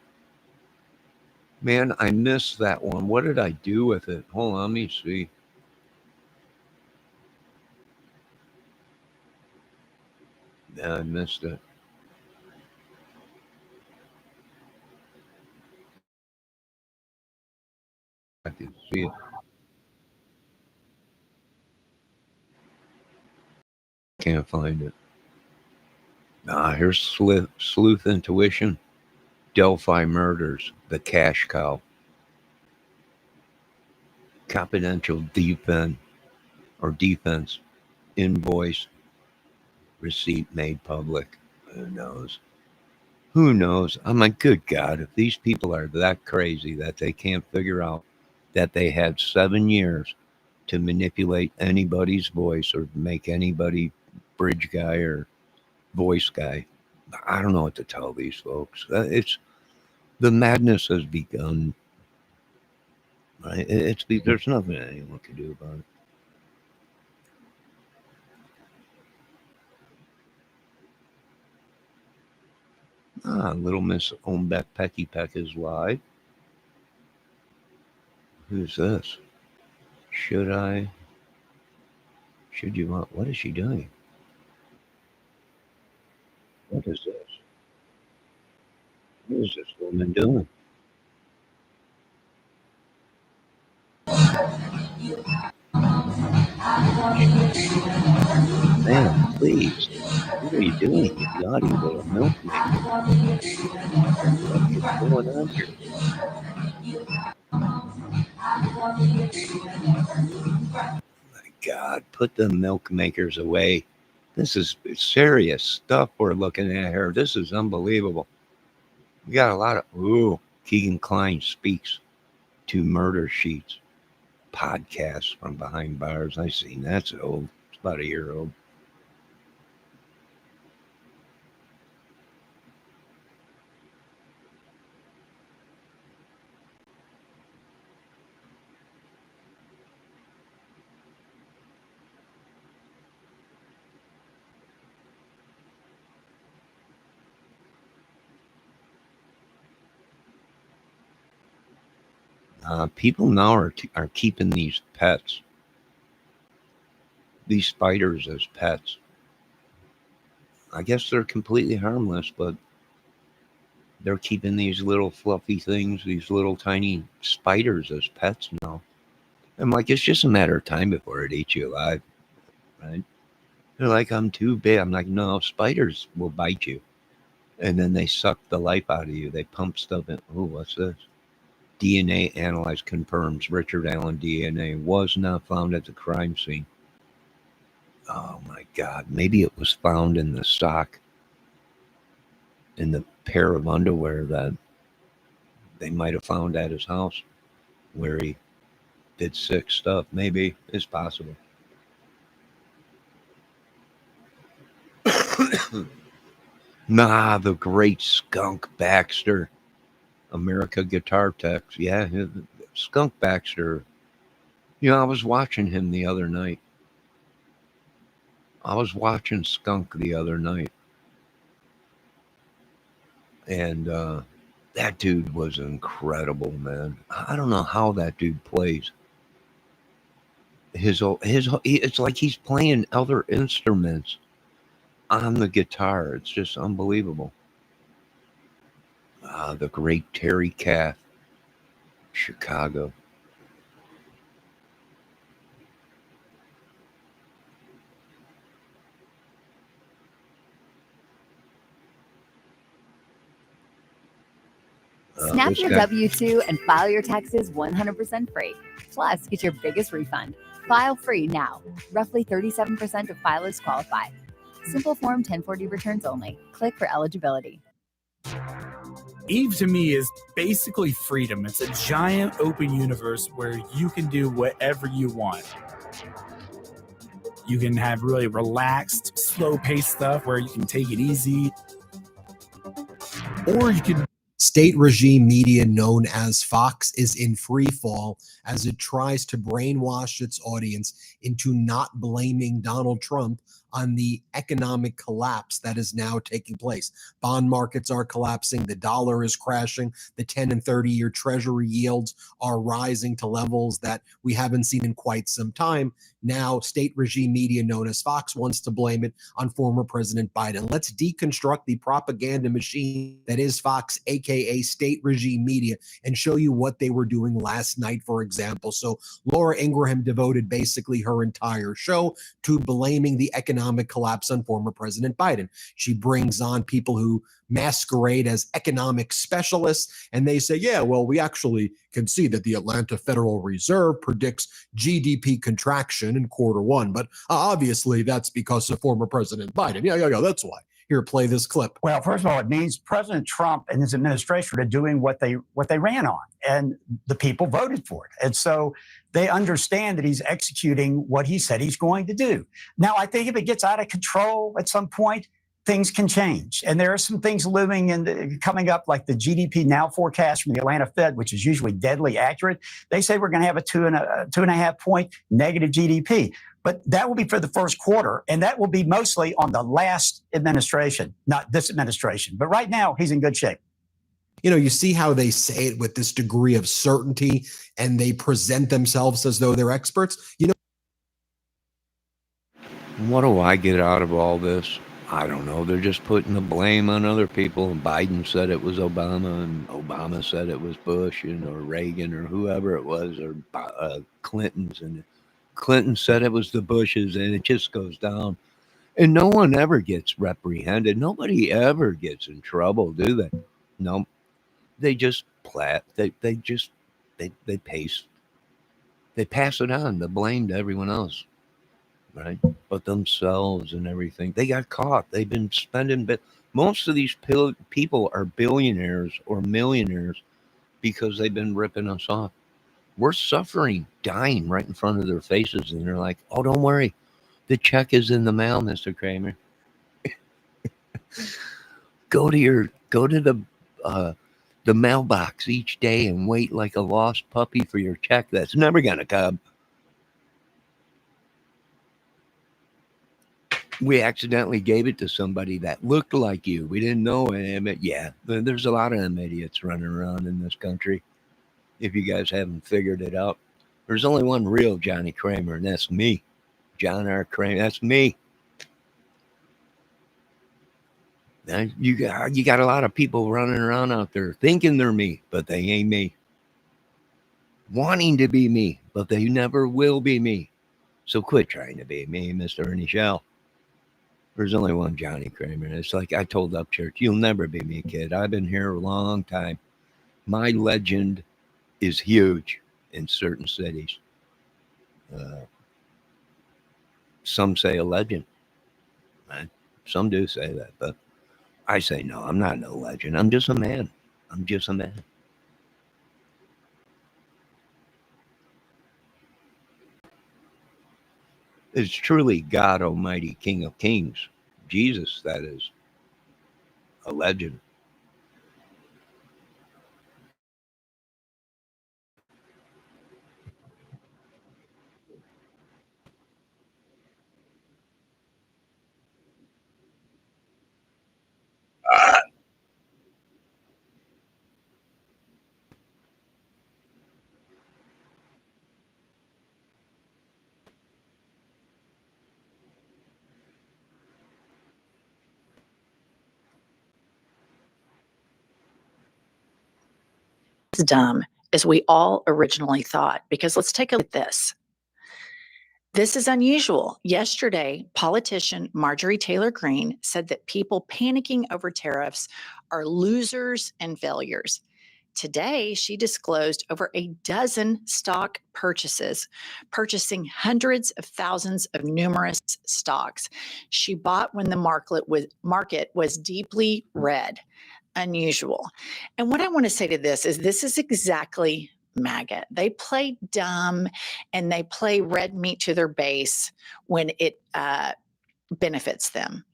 Man, I missed that one. What did I do with it? Hold on, let me see. Yeah, I missed it. I can see it. Can't find it. Here's Sleuth Intuition. Delphi Murders. The Cash Cow. Confidential defense invoice receipt made public. Who knows? Who knows? I'm like, good God, if these people are that crazy that they can't figure out that they had 7 years to manipulate anybody's voice or make anybody bridge guy or voice guy, I don't know what to tell these folks. It's the madness has begun. Right? There's nothing anyone can do about it. Little Miss Ombek Pecky Peck is live. Who's this? Should you want? What is she doing? What is this? What is this woman doing? Man, please. What are you doing, you naughty little milkmaker? What is going on here? My God, put the milk makers away. This is serious stuff we're looking at here. This is unbelievable. We got a lot of, Keegan Kline speaks to murder sheets. Podcasts from behind bars. I seen that's old. It's about a year old. People now are keeping these pets, these spiders as pets. I guess they're completely harmless, but they're keeping these little fluffy things, these little tiny spiders as pets now. I'm like, it's just a matter of time before it eats you alive, right? They're like, I'm too big. I'm like, no, spiders will bite you. And then they suck the life out of you. They pump stuff in. Oh, what's this? DNA analyzed confirms Richard Allen DNA was not found at the crime scene. Oh my God. Maybe it was found in the sock, in the pair of underwear that they might have found at his house where he did sick stuff. Maybe it's possible. Nah, the great Skunk Baxter, America Guitar Techs. Yeah, Skunk Baxter. You know, I was watching him the other night. I was watching Skunk the other night. And that dude was incredible, man. I don't know how that dude plays. It's like he's playing other instruments on the guitar. It's just unbelievable. The great Terry Kath, Chicago. Snap your W-2 and file your taxes 100% free. Plus, get your biggest refund. File free now. Roughly 37% of filers qualify. Simple Form 1040 returns only. Click for eligibility. Eve to me is basically freedom. It's a giant open universe where you can do whatever you want. You can have really relaxed, slow-paced stuff where you can take it easy. Or you can... State regime media known as Fox is in free fall as it tries to brainwash its audience into not blaming Donald Trump on the economic collapse that is now taking place. Bond markets are collapsing. The dollar is crashing. The 10 and 30-year Treasury yields are rising to levels that we haven't seen in quite some time. Now, state regime media known as Fox wants to blame it on former President Biden. Let's deconstruct the propaganda machine that is Fox, aka state regime media, and show you what they were doing last night, for example. So Laura Ingraham devoted basically her entire show to blaming the economic collapse on former President Biden. She brings on people who masquerade as economic specialists, and they say, yeah, well, we actually can see that the Atlanta Federal Reserve predicts GDP contraction in Q1, but obviously that's because of former President Biden. Yeah, that's why. Here, play this clip. Well, first of all, it means President Trump and his administration are doing what they ran on, and the people voted for it. And so they understand that he's executing what he said he's going to do. Now, I think if it gets out of control at some point, things can change. And there are some things looming and coming up, like the GDP Now forecast from the Atlanta Fed, which is usually deadly accurate. They say we're going to have a 2.5 point negative GDP. But that will be for the first quarter, and that will be mostly on the last administration, not this administration. But right now, he's in good shape. You know, you see how they say it with this degree of certainty, and they present themselves as though they're experts. You know, what do I get out of all this? I don't know. They're just putting the blame on other people. Biden said it was Obama, and Obama said it was Bush, or Reagan, or whoever it was, or Clinton's, and Clinton said it was the Bushes, and it just goes down. And no one ever gets reprehended. Nobody ever gets in trouble, do they? No. They just they pass it on the blame to everyone else, right? But themselves and everything. They got caught. They've been spending most of these people are billionaires or millionaires because they've been ripping us off. We're suffering, dying right in front of their faces, and they're like, "Oh, don't worry, the check is in the mail, Mr. Kramer. Go to the mailbox each day and wait like a lost puppy for your check that's never gonna come." We accidentally gave it to somebody that looked like you. We didn't know him. Yeah, there's a lot of them idiots running around in this country. If you guys haven't figured it out, there's only one real Johnny Kramer, and that's me, John R. Kramer. That's me. Now, you got a lot of people running around out there thinking they're me, but they ain't me. Wanting to be me, but they never will be me. So quit trying to be me, Mr. Ernie Shell. There's only one Johnny Kramer. It's like I told Upchurch, you'll never be me, kid. I've been here a long time. My legend is huge in certain cities. Some say a legend. Right? Some do say that, but I say no, I'm not no legend. I'm just a man. I'm just a man. It's truly God Almighty, King of Kings. Jesus, that is a legend. As dumb as we all originally thought, because let's take a look at this. This is unusual. Yesterday, politician Marjorie Taylor Greene said that people panicking over tariffs are losers and failures. Today, she disclosed over a dozen stock purchases, purchasing hundreds of thousands of numerous stocks. She bought when the market was deeply red. Unusual. And what I want to say to this is exactly MAGA. They play dumb and they play red meat to their base when it benefits them.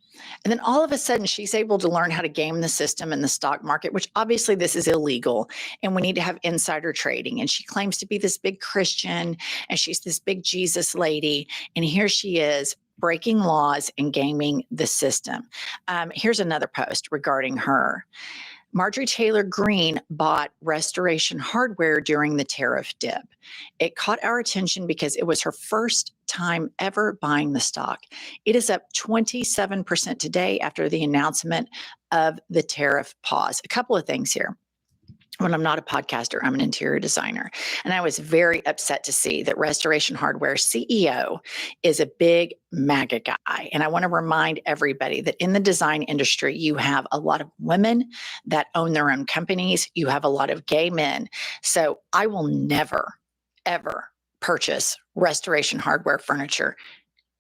And then all of a sudden, she's able to learn how to game the system in the stock market, which obviously this is illegal and we need to have insider trading. And she claims to be this big Christian and she's this big Jesus lady. And here she is breaking laws and gaming the system. Here's another post regarding her. Marjorie Taylor Greene bought Restoration Hardware during the tariff dip. It caught our attention because it was her first time ever buying the stock. It is up 27% today after the announcement of the tariff pause. A couple of things here. When I'm not a podcaster, I'm an interior designer. And I was very upset to see that Restoration Hardware CEO is a big MAGA guy. And I want to remind everybody that in the design industry, you have a lot of women that own their own companies. You have a lot of gay men. So I will never, ever purchase Restoration Hardware furniture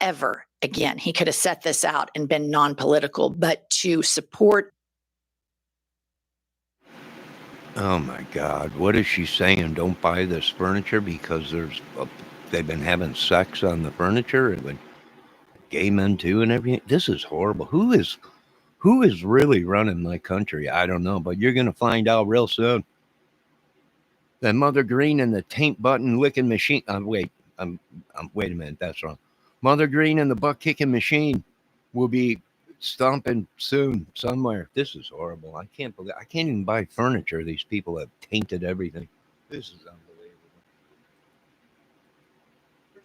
ever again. He could have set this out and been non-political, but to support. Oh my God, what is she saying? Don't buy this furniture because they've been having sex on the furniture and with gay men too and everything. This is horrible. Who is really running my country? I don't know, but you're gonna find out real soon. That Mother Green and the taint button licking machine. Wait a minute, that's wrong. Mother Green and the butt kicking machine will be stomping soon somewhere. This is horrible. I can't even buy furniture. These people have tainted everything. This is unbelievable.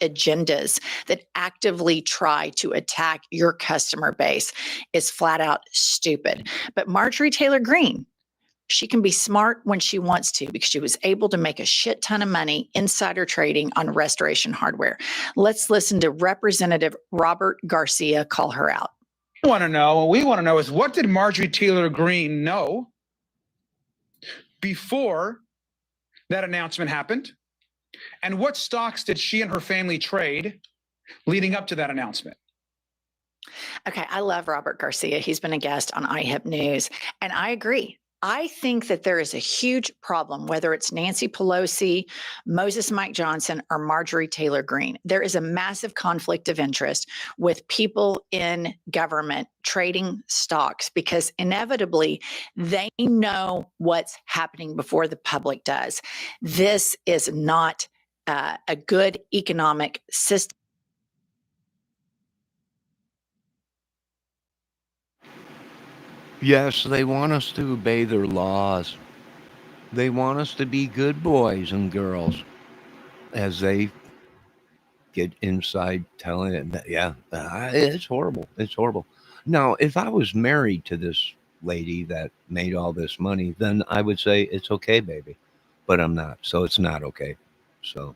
Agendas that actively try to attack your customer base is flat out stupid. But Marjorie Taylor Greene She can be smart when she wants to because she was able to make a shit ton of money insider trading on Restoration Hardware. Let's listen to Representative Robert Garcia call her out. What we want to know is, what did Marjorie Taylor Greene know before that announcement happened? And what stocks did she and her family trade leading up to that announcement? Okay, I love Robert Garcia. He's been a guest on iHip News, and I agree. I think that there is a huge problem, whether it's Nancy Pelosi, Moses Mike Johnson, or Marjorie Taylor Greene. There is a massive conflict of interest with people in government trading stocks because inevitably they know what's happening before the public does. This is not a good economic system. Yes, they want us to obey their laws. They want us to be good boys and girls as they get inside telling it that, yeah, it's horrible. It's horrible. Now, if I was married to this lady that made all this money, then I would say, it's okay, baby. But I'm not. So it's not okay. So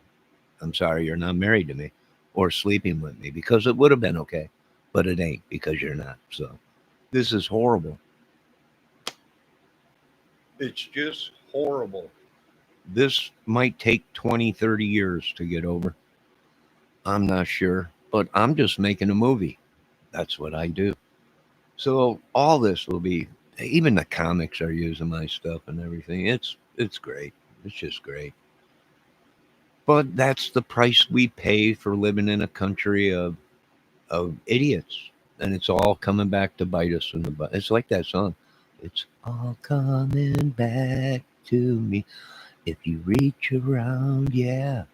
I'm sorry you're not married to me or sleeping with me, because it would have been okay. But it ain't, because you're not. So this is horrible. It's just horrible. This might take 20, 30 years to get over. I'm not sure, but I'm just making a movie. That's what I do. So all this will be, even the comics are using my stuff and everything. It's great. It's just great. But that's the price we pay for living in a country of idiots. And it's all coming back to bite us in the butt. It's like that song. It's all coming back to me. If you reach around, yeah,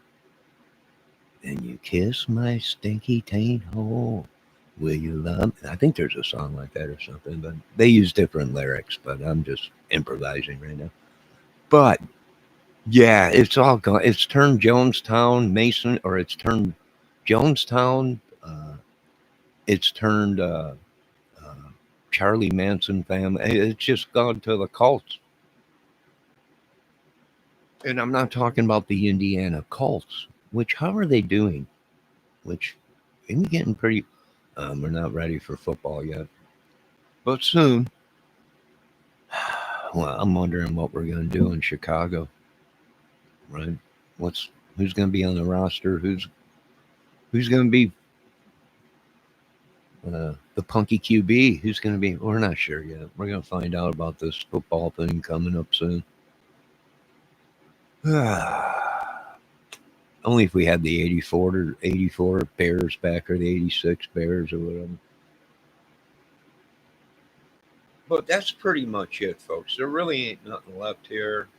and you kiss my stinky taint hole, will you love me? I think there's a song like that or something, but they use different lyrics, but I'm just improvising right now. But yeah, it's all gone. It's turned Jonestown, Mason, or it's turned Jonestown. It's turned uh, Charlie Manson family. It's just gone to the cults. And I'm not talking about the Indiana cults, which, how are they doing? Which, I'm getting pretty, we're not ready for football yet, but soon. Well, I'm wondering what we're going to do in Chicago, right? Who's going to be on the roster? Who's going to be the punky QB? Who's going to be? We're not sure yet. We're going to find out about this football thing coming up soon. Only if we had the 84 Bears back, or the 86 Bears, or whatever. But that's pretty much it, folks. There really ain't nothing left here.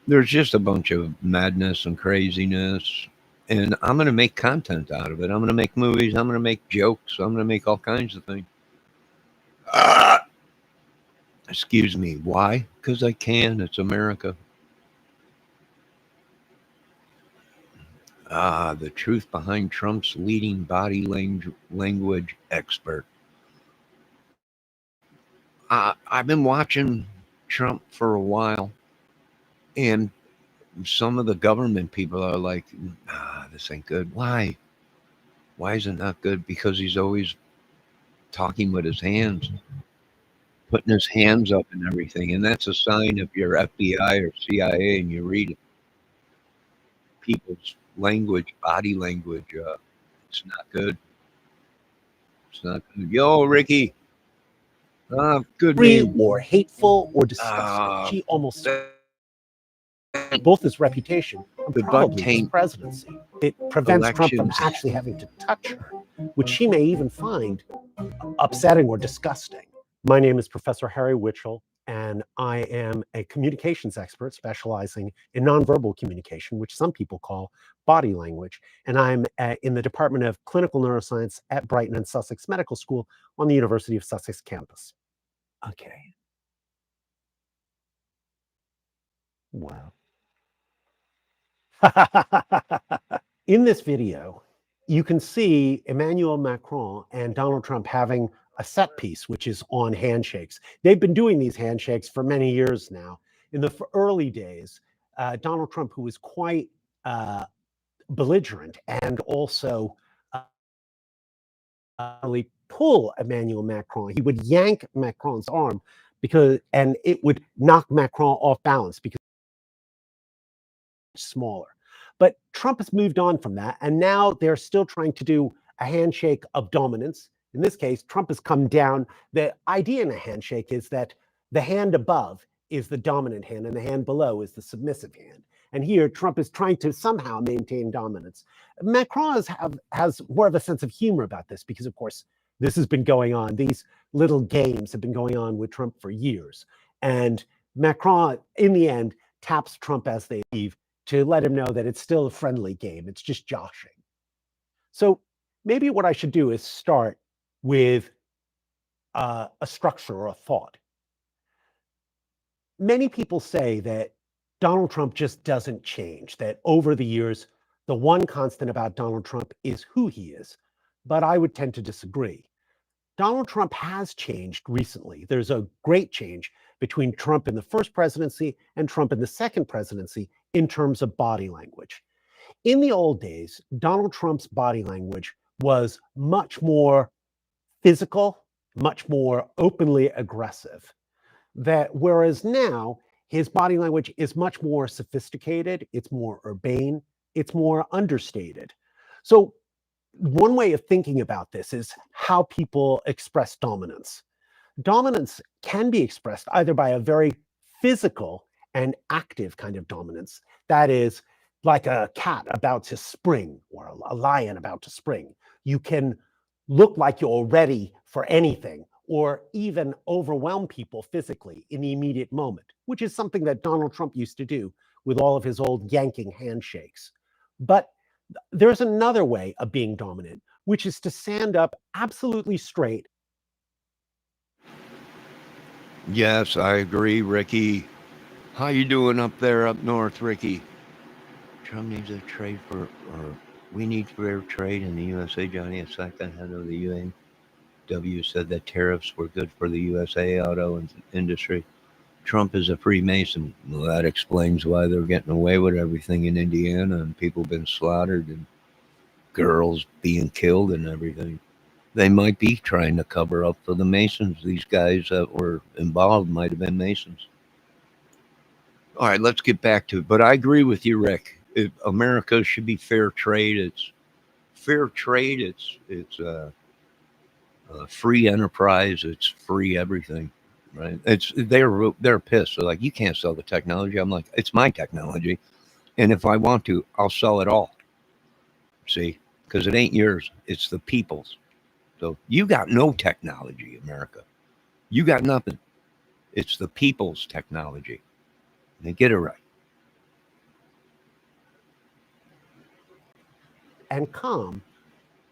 There's just a bunch of madness and craziness. And I'm going to make content out of it. I'm going to make movies. I'm going to make jokes. I'm going to make all kinds of things. Excuse me. Why? Because I can. It's America. The truth behind Trump's leading body language expert. I've been watching Trump for a while, and some of the government people are like, this ain't good. Why? Why is it not good? Because he's always talking with his hands, putting his hands up and everything. And that's a sign if you're FBI or CIA and you read it. People's language, body language, it's not good. It's not good. Yo, Ricky. Good name. Or hateful or disgusting. She almost both his reputation and probably his presidency. It prevents Trump from actually having to touch her, which she may even find upsetting or disgusting. My name is Professor Harry Witchell, and I am a communications expert specializing in nonverbal communication, which some people call body language. And I'm in the Department of Clinical Neuroscience at Brighton and Sussex Medical School on the University of Sussex campus. Okay. Wow. In this video, you can see Emmanuel Macron and Donald Trump having a set piece, which is on handshakes. They've been doing these handshakes for many years now. In the early days, Donald Trump, who was quite belligerent and also really pull Emmanuel Macron, he would yank Macron's arm and it would knock Macron off balance because smaller. But Trump has moved on from that, and now they're still trying to do a handshake of dominance. In this case, Trump has come down. The idea in a handshake is that the hand above is the dominant hand and the hand below is the submissive hand. And here, Trump is trying to somehow maintain dominance. Macron has more of a sense of humor about this because, of course, this has been going on. These little games have been going on with Trump for years. And Macron, in the end, taps Trump as they leave to let him know that it's still a friendly game. It's just joshing. So maybe what I should do is start with a structure or a thought. Many people say that Donald Trump just doesn't change, that over the years, the one constant about Donald Trump is who he is. But I would tend to disagree. Donald Trump has changed recently. There's a great change between Trump in the first presidency and Trump in the second presidency in terms of body language. In the old days, Donald Trump's body language was much more physical, much more openly aggressive. Whereas now, his body language is much more sophisticated, it's more urbane, it's more understated. So one way of thinking about this is how people express dominance. Dominance can be expressed either by a very physical and active kind of dominance. That is like a cat about to spring or a lion about to spring. You can look like you're ready for anything or even overwhelm people physically in the immediate moment, which is something that Donald Trump used to do with all of his old yanking handshakes. But there's another way of being dominant, which is to stand up absolutely straight. Yes, I agree, Ricky. How you doing up there up north, Ricky? Trump needs a trade or we need fair trade in the USA. Johnny Osaka, head of the UAW, said that tariffs were good for the USA auto industry. Trump is a Freemason. Well, that explains why they're getting away with everything in Indiana and people being slaughtered and girls being killed and everything. They might be trying to cover up for the Masons. These guys that were involved might have been Masons. All right, let's get back to it. But I agree with you, Rick. America should be fair trade. It's fair trade. It's free enterprise. It's free everything, right? They're pissed. They're like, you can't sell the technology. I'm like, it's my technology, and if I want to, I'll sell it all. See, because it ain't yours. It's the people's. So you got no technology, America. You got nothing. It's the people's technology. They get it right. And calm,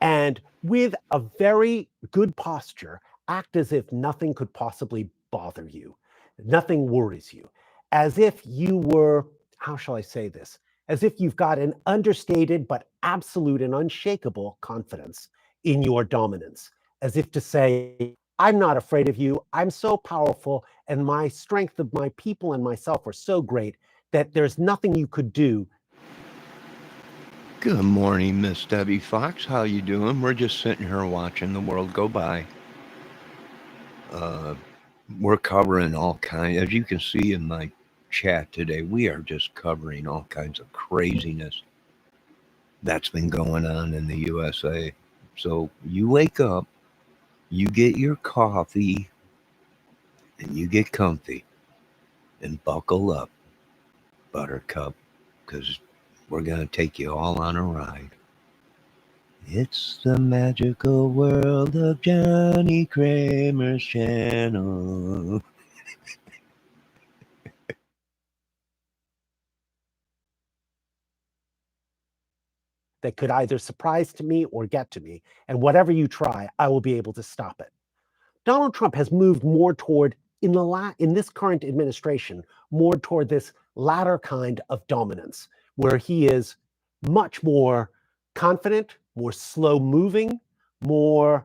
and with a very good posture, act as if nothing could possibly bother you. Nothing worries you. As if you were, how shall I say this? As if you've got an understated but absolute and unshakable confidence in your dominance. As if to say, I'm not afraid of you. I'm so powerful, and my strength of my people and myself are so great that there's nothing you could do. Good morning, Miss Debbie Fox. How you doing? We're just sitting here watching the world go by. We're covering all kinds. As you can see in my chat today, we are just covering all kinds of craziness that's been going on in the USA. So you wake up, you get your coffee, and you get comfy and buckle up, Buttercup, because we're going to take you all on a ride. It's the magical world of Johnny Kramer's channel. That could either surprise to me or get to me, and whatever you try, I will be able to stop it. Donald Trump has moved more toward, in this current administration, more toward this latter kind of dominance, where he is much more confident, more slow moving, more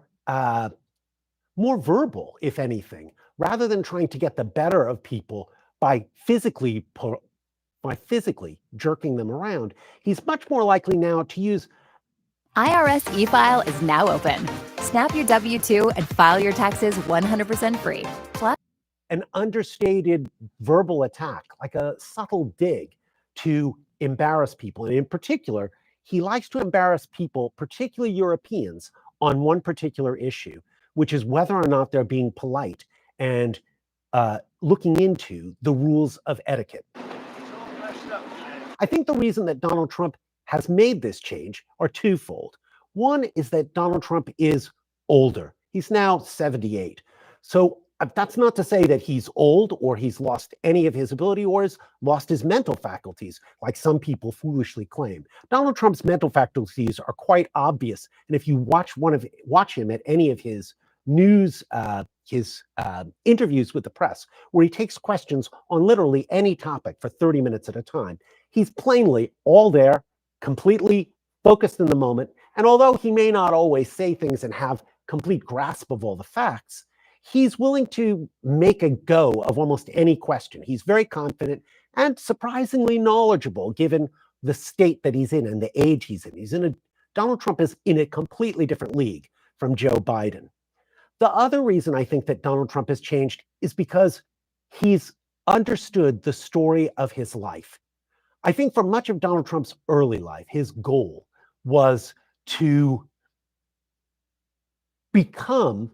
more verbal, if anything, rather than trying to get the better of people by physically jerking them around. He's much more likely now to use. IRS e-file is now open. Snap your W-2 and file your taxes 100% free. Plus, an understated verbal attack, like a subtle dig to embarrass people. And in particular, he likes to embarrass people, particularly Europeans, on one particular issue, which is whether or not they're being polite and looking into the rules of etiquette. I think the reason that Donald Trump has made this change are twofold. One is that Donald Trump is older. He's now 78. So that's not to say that he's old or he's lost any of his ability or has lost his mental faculties, like some people foolishly claim. Donald Trump's mental faculties are quite obvious. And if you watch him at any of his news, interviews with the press, where he takes questions on literally any topic for 30 minutes at a time, he's plainly all there, completely focused in the moment. And although he may not always say things and have complete grasp of all the facts, he's willing to make a go of almost any question. He's very confident and surprisingly knowledgeable given the state that he's in and the age he's in. Donald Trump is in a completely different league from Joe Biden. The other reason I think that Donald Trump has changed is because he's understood the story of his life. I think for much of Donald Trump's early life, his goal was to become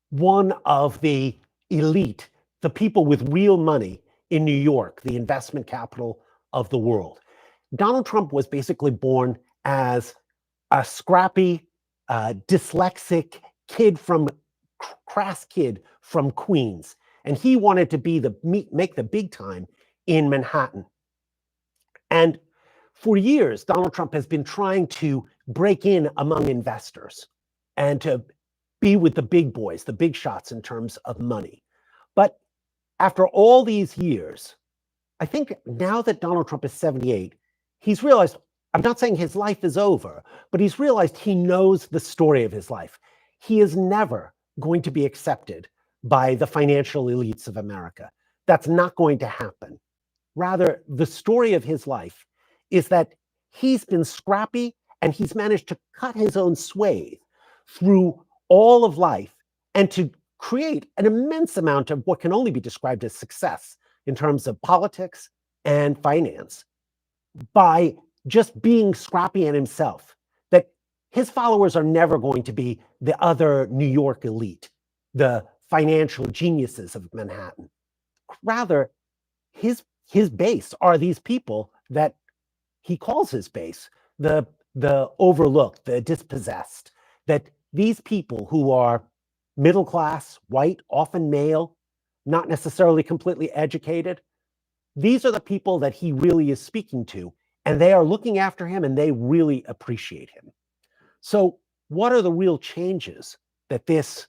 one of the elite, the people with real money in New York, the investment capital of the world. Donald Trump was basically born as a scrappy, dyslexic crass kid from Queens. And he wanted to make the big time in Manhattan. And for years, Donald Trump has been trying to break in among investors and to be with the big boys, the big shots in terms of money. But after all these years, I think now that Donald Trump is 78, he's realized, I'm not saying his life is over, but he's realized he knows the story of his life. He is never going to be accepted by the financial elites of America. That's not going to happen. Rather, the story of his life is that he's been scrappy and he's managed to cut his own swathe through all of life and to create an immense amount of what can only be described as success in terms of politics and finance by just being scrappy in himself. That his followers are never going to be the other New York elite, the financial geniuses of Manhattan. Rather, his base are these people that he calls his base, the overlooked, the dispossessed, that these people who are middle class, white, often male, not necessarily completely educated, these are the people that he really is speaking to, and they are looking after him and they really appreciate him. So what are the real changes that this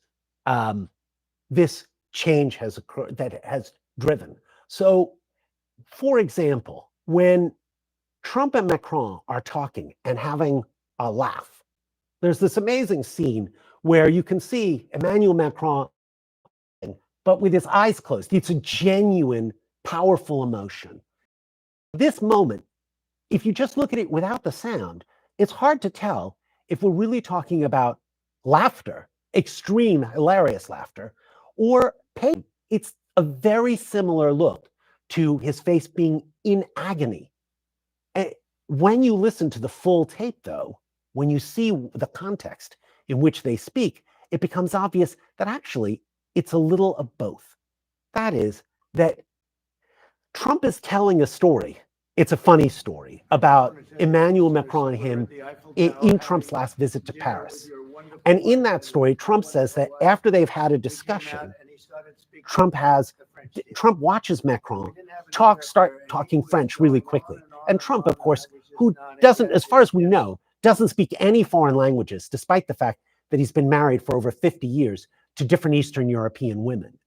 change has occurred, that has driven? So, for example, when Trump and Macron are talking and having a laugh, there's this amazing scene where you can see Emmanuel Macron, but with his eyes closed. It's a genuine, powerful emotion. This moment, if you just look at it without the sound, it's hard to tell if we're really talking about laughter, extreme, hilarious laughter, or pain. It's a very similar look to his face being in agony. And when you listen to the full tape, though, when you see the context in which they speak, it becomes obvious that actually it's a little of both. That is, that Trump is telling a story. It's a funny story about Emmanuel Macron and him in Trump's last visit to Paris. And in that story, Trump says that after they've had a discussion, Trump watches Macron start talking French really quickly. And Trump, of course, who doesn't, as far as we know, doesn't speak any foreign languages, despite the fact that he's been married for over 50 years to different Eastern European women.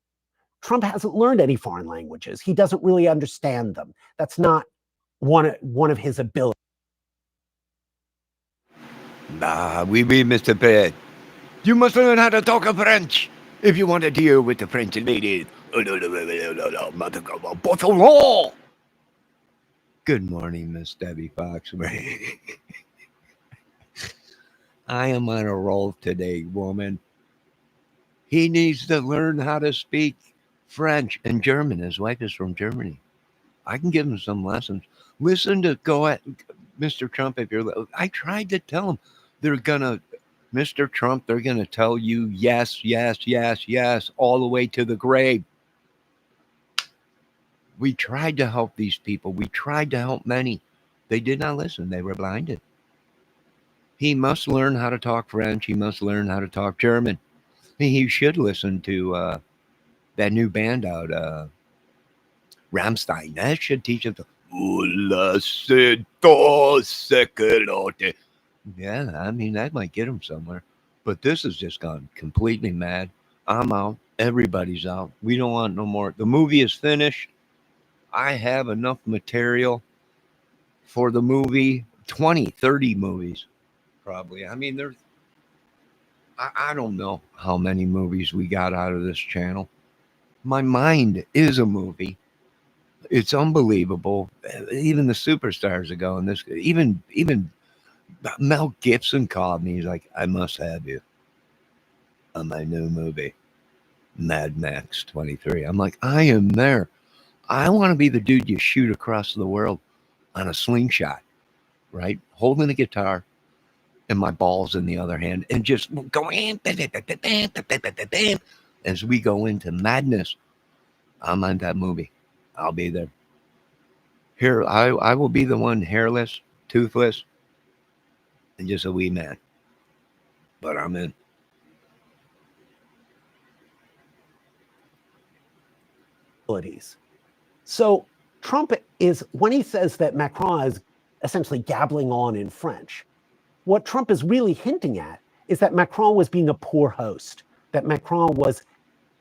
Trump hasn't learned any foreign languages. He doesn't really understand them. That's not one of his abilities. Oui, Mr. Pitt. You must learn how to talk French. If you want to deal with the French lady, law. Good morning, Miss Debbie Fox. I am on a roll today, woman. He needs to learn how to speak French and German. His wife is from Germany. I can give him some lessons. Listen to go at Mr. Trump if you're. I tried to tell him they're gonna, Mr. Trump. They're gonna tell you yes, yes, yes, yes, all the way to the grave. We tried to help these people. We tried to help many. They did not listen. They were blinded. He must learn how to talk French. He must learn how to talk German. He should listen to that new band out, Rammstein. That should teach him to. Yeah, I mean, that might get him somewhere. But this has just gone completely mad. I'm out. Everybody's out. We don't want no more. The movie is finished. I have enough material for the movie 20, 30 movies, probably. I mean, I don't know how many movies we got out of this channel. My mind is a movie. It's unbelievable. Even the superstars are going this. Even Mel Gibson called me. He's like, I must have you on my new movie, Mad Max 23. I'm like, I am there. I want to be the dude you shoot across the world on a slingshot, right? Holding a guitar and my balls in the other hand and just going as we go into madness. I'm on that movie. I'll be there. Here, I will be the one hairless, toothless, and just a wee man. But I'm in. So Trump is, when he says that Macron is essentially gabbling on in French, what Trump is really hinting at is that Macron was being a poor host, that Macron was.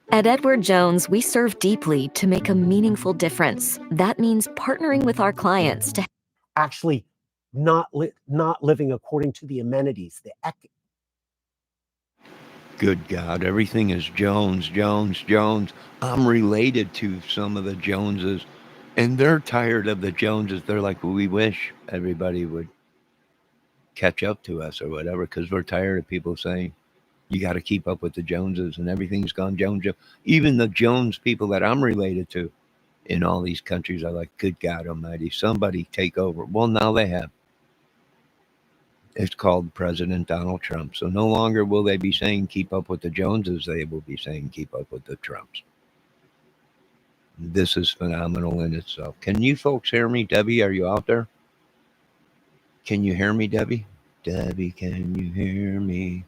At Edward Jones, we serve deeply to make a meaningful difference. That means partnering with our clients to actually not living according to the amenities, Good God, everything is Jones, Jones, Jones. I'm related to some of the Joneses, and they're tired of the Joneses. They're like, well, we wish everybody would catch up to us or whatever, because we're tired of people saying, you got to keep up with the Joneses, and everything's gone Jones. Even the Jones people that I'm related to in all these countries are like, good God almighty, somebody take over. Well, now they have. It's called President Donald Trump. So no longer will they be saying keep up with the Joneses. They will be saying keep up with the Trumps. This is phenomenal in itself. Can you folks hear me? Debbie, are you out there? Can you hear me, Debbie? Debbie, can you hear me?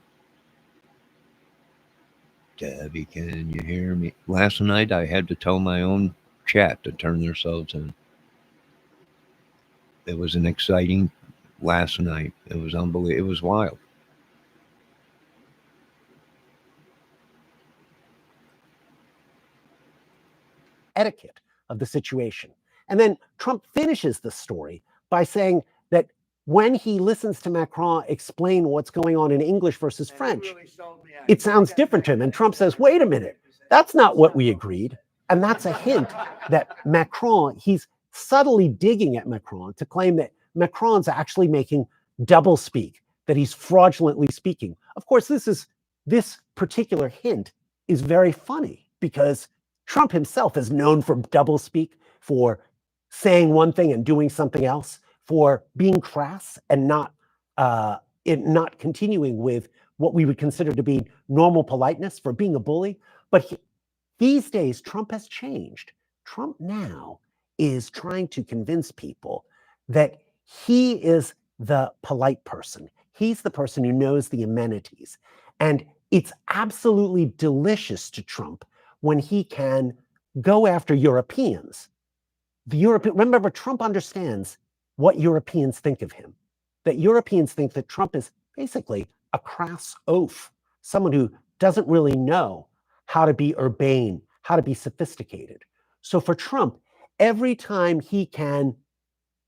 Debbie, can you hear me? Last night I had to tell my own chat to turn themselves in. It was an exciting last night. It was unbelievable. It was wild. Etiquette of the situation. And then Trump finishes the story by saying that when he listens to Macron explain what's going on in English versus French, it sounds different to him. And Trump says, wait a minute, that's not what we agreed. And that's a hint that Macron, he's subtly digging at Macron to claim that Macron's actually making double speak, that he's fraudulently speaking. Of course, this particular hint is very funny because Trump himself is known for double speak, for saying one thing and doing something else, for being crass and not continuing with what we would consider to be normal politeness, for being a bully. But these days, Trump has changed. Trump now is trying to convince people that he is the polite person. He's the person who knows the amenities. And it's absolutely delicious to Trump when he can go after Europeans. Remember, Trump understands what Europeans think of him, that Europeans think that Trump is basically a crass oaf, someone who doesn't really know how to be urbane, how to be sophisticated. So for Trump, every time he can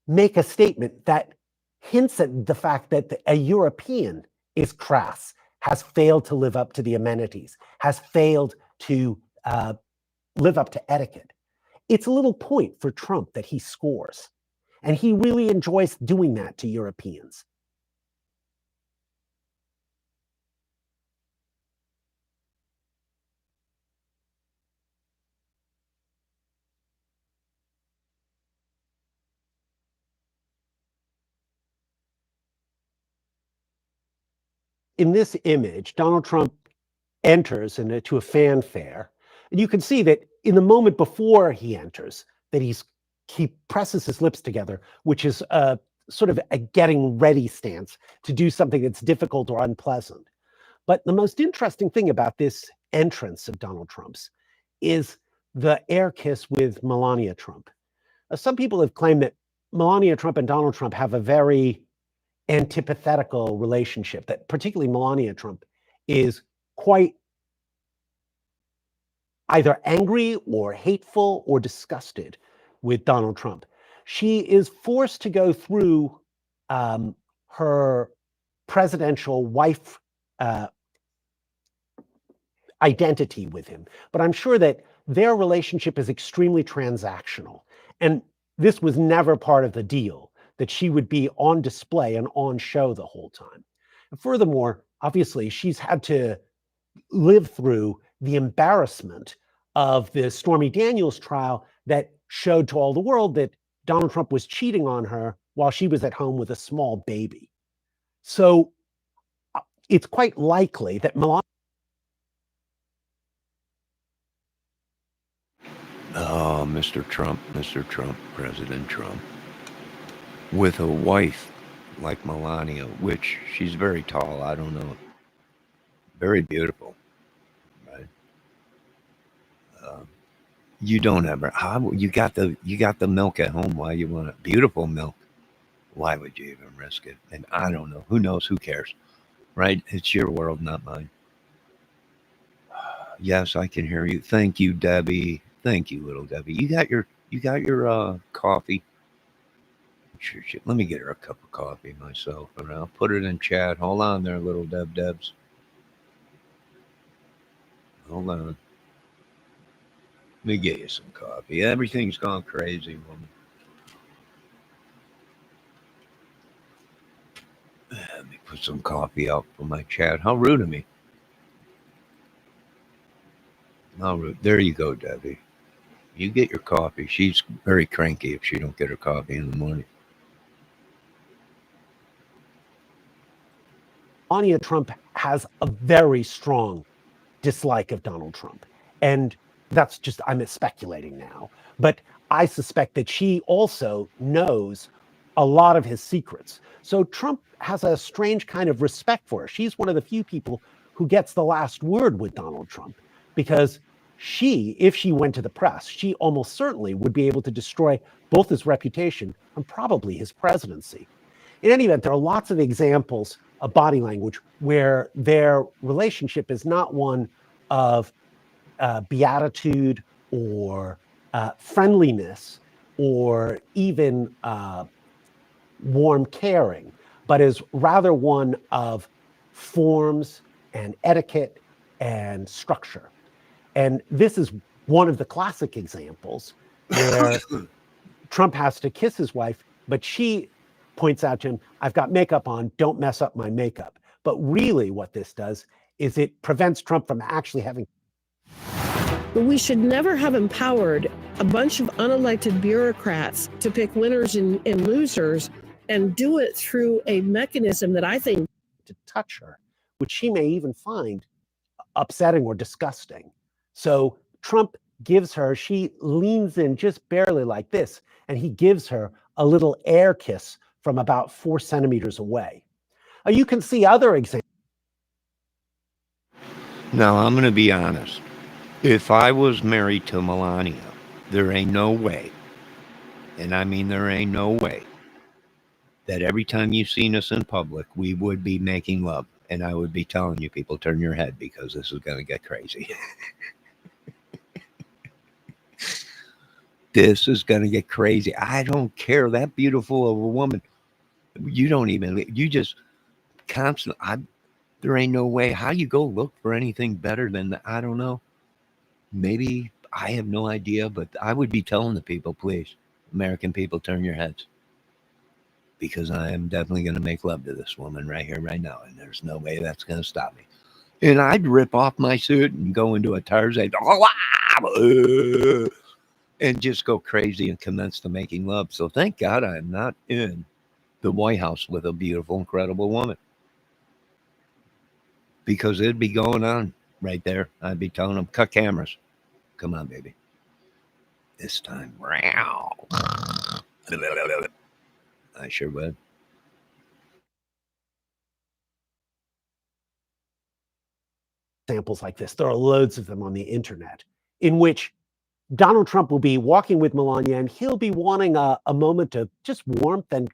make a statement that hints at the fact that a European is crass has failed to live up to the amenities, has failed to live up to etiquette. It's a little point for Trump that he scores. And he really enjoys doing that to Europeans. In this image, Donald Trump enters into a fanfare. And you can see that in the moment before he enters, that he presses his lips together, which is sort of a getting ready stance to do something that's difficult or unpleasant. But the most interesting thing about this entrance of Donald Trump's is the air kiss with Melania Trump. Some people have claimed that Melania Trump and Donald Trump have a very antithetical relationship, that particularly Melania Trump is quite either angry or hateful or disgusted with Donald Trump. She is forced to go through her presidential wife identity with him. But I'm sure that their relationship is extremely transactional. And this was never part of the deal, that she would be on display and on show the whole time. And furthermore, obviously, she's had to live through the embarrassment of the Stormy Daniels trial that showed to all the world that Donald Trump was cheating on her while she was at home with a small baby. So it's quite likely that Melania... Oh, Mr. Trump, President Trump, with a wife like Melania, which she's very tall, I don't know, very beautiful, right? You don't ever, you got the milk at home. Why you want it? Beautiful milk. Why would you even risk it? And I don't know. Who knows? Who cares? Right? It's your world, not mine. Yes, I can hear you. Thank you, Debbie. Thank you, little Debbie. You got your coffee. Sure. Let me get her a cup of coffee myself, and I'll put it in chat. Hold on there, little Debs. Hold on. Let me get you some coffee. Everything's gone crazy, woman. Let me put some coffee out for my chat. How rude of me. How rude. There you go, Debbie. You get your coffee. She's very cranky if she don't get her coffee in the morning. Melania Trump has a very strong dislike of Donald Trump. And that's just, I'm speculating now. But I suspect that she also knows a lot of his secrets. So Trump has a strange kind of respect for her. She's one of the few people who gets the last word with Donald Trump, because she, if she went to the press, she almost certainly would be able to destroy both his reputation and probably his presidency. In any event, there are lots of examples of body language where their relationship is not one of beatitude or friendliness or even warm caring, but is rather one of forms and etiquette and structure. And this is one of the classic examples where Trump has to kiss his wife, but she points out to him, I've got makeup on, don't mess up my makeup. But really what this does is it prevents Trump from actually having... But we should never have empowered a bunch of unelected bureaucrats to pick winners and losers and do it through a mechanism that I think... to touch her, which she may even find upsetting or disgusting. So Trump gives her, she leans in just barely like this, and he gives her a little air kiss from about 4 centimeters away. You can see other examples. Now, I'm going to be honest. If I was married to Melania, there ain't no way, and I mean there ain't no way, that every time you've seen us in public, we would be making love. And I would be telling you people, turn your head because this is going to get crazy. This is going to get crazy. I don't care that beautiful of a woman. You don't even, you just constantly, There ain't no way. How you go look for anything better than that? I don't know. Maybe I have no idea, but I would be telling the people, please, American people, turn your heads. Because I am definitely going to make love to this woman right here, right now. And there's no way that's going to stop me. And I'd rip off my suit and go into a Tarzan and just go crazy and commence to making love. So thank God I'm not in the White House with a beautiful, incredible woman. Because it'd be going on right there. I'd be telling them, cut cameras. Come on, baby. This time. I sure would. Examples like this. There are loads of them on the internet in which Donald Trump will be walking with Melania and he'll be wanting a moment of just warmth and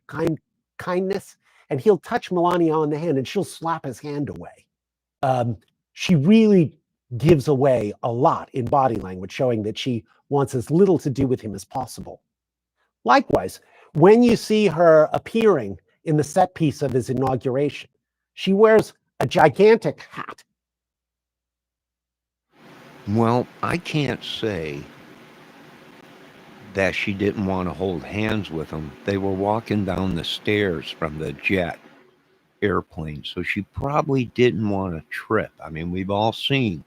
kindness. And he'll touch Melania on the hand and she'll slap his hand away. She really gives away a lot in body language, showing that she wants as little to do with him as possible. Likewise, when you see her appearing in the set piece of his inauguration, she wears a gigantic hat. Well, I can't say that she didn't want to hold hands with him. They were walking down the stairs from the jet airplane, so she probably didn't want to trip. I mean, we've all seen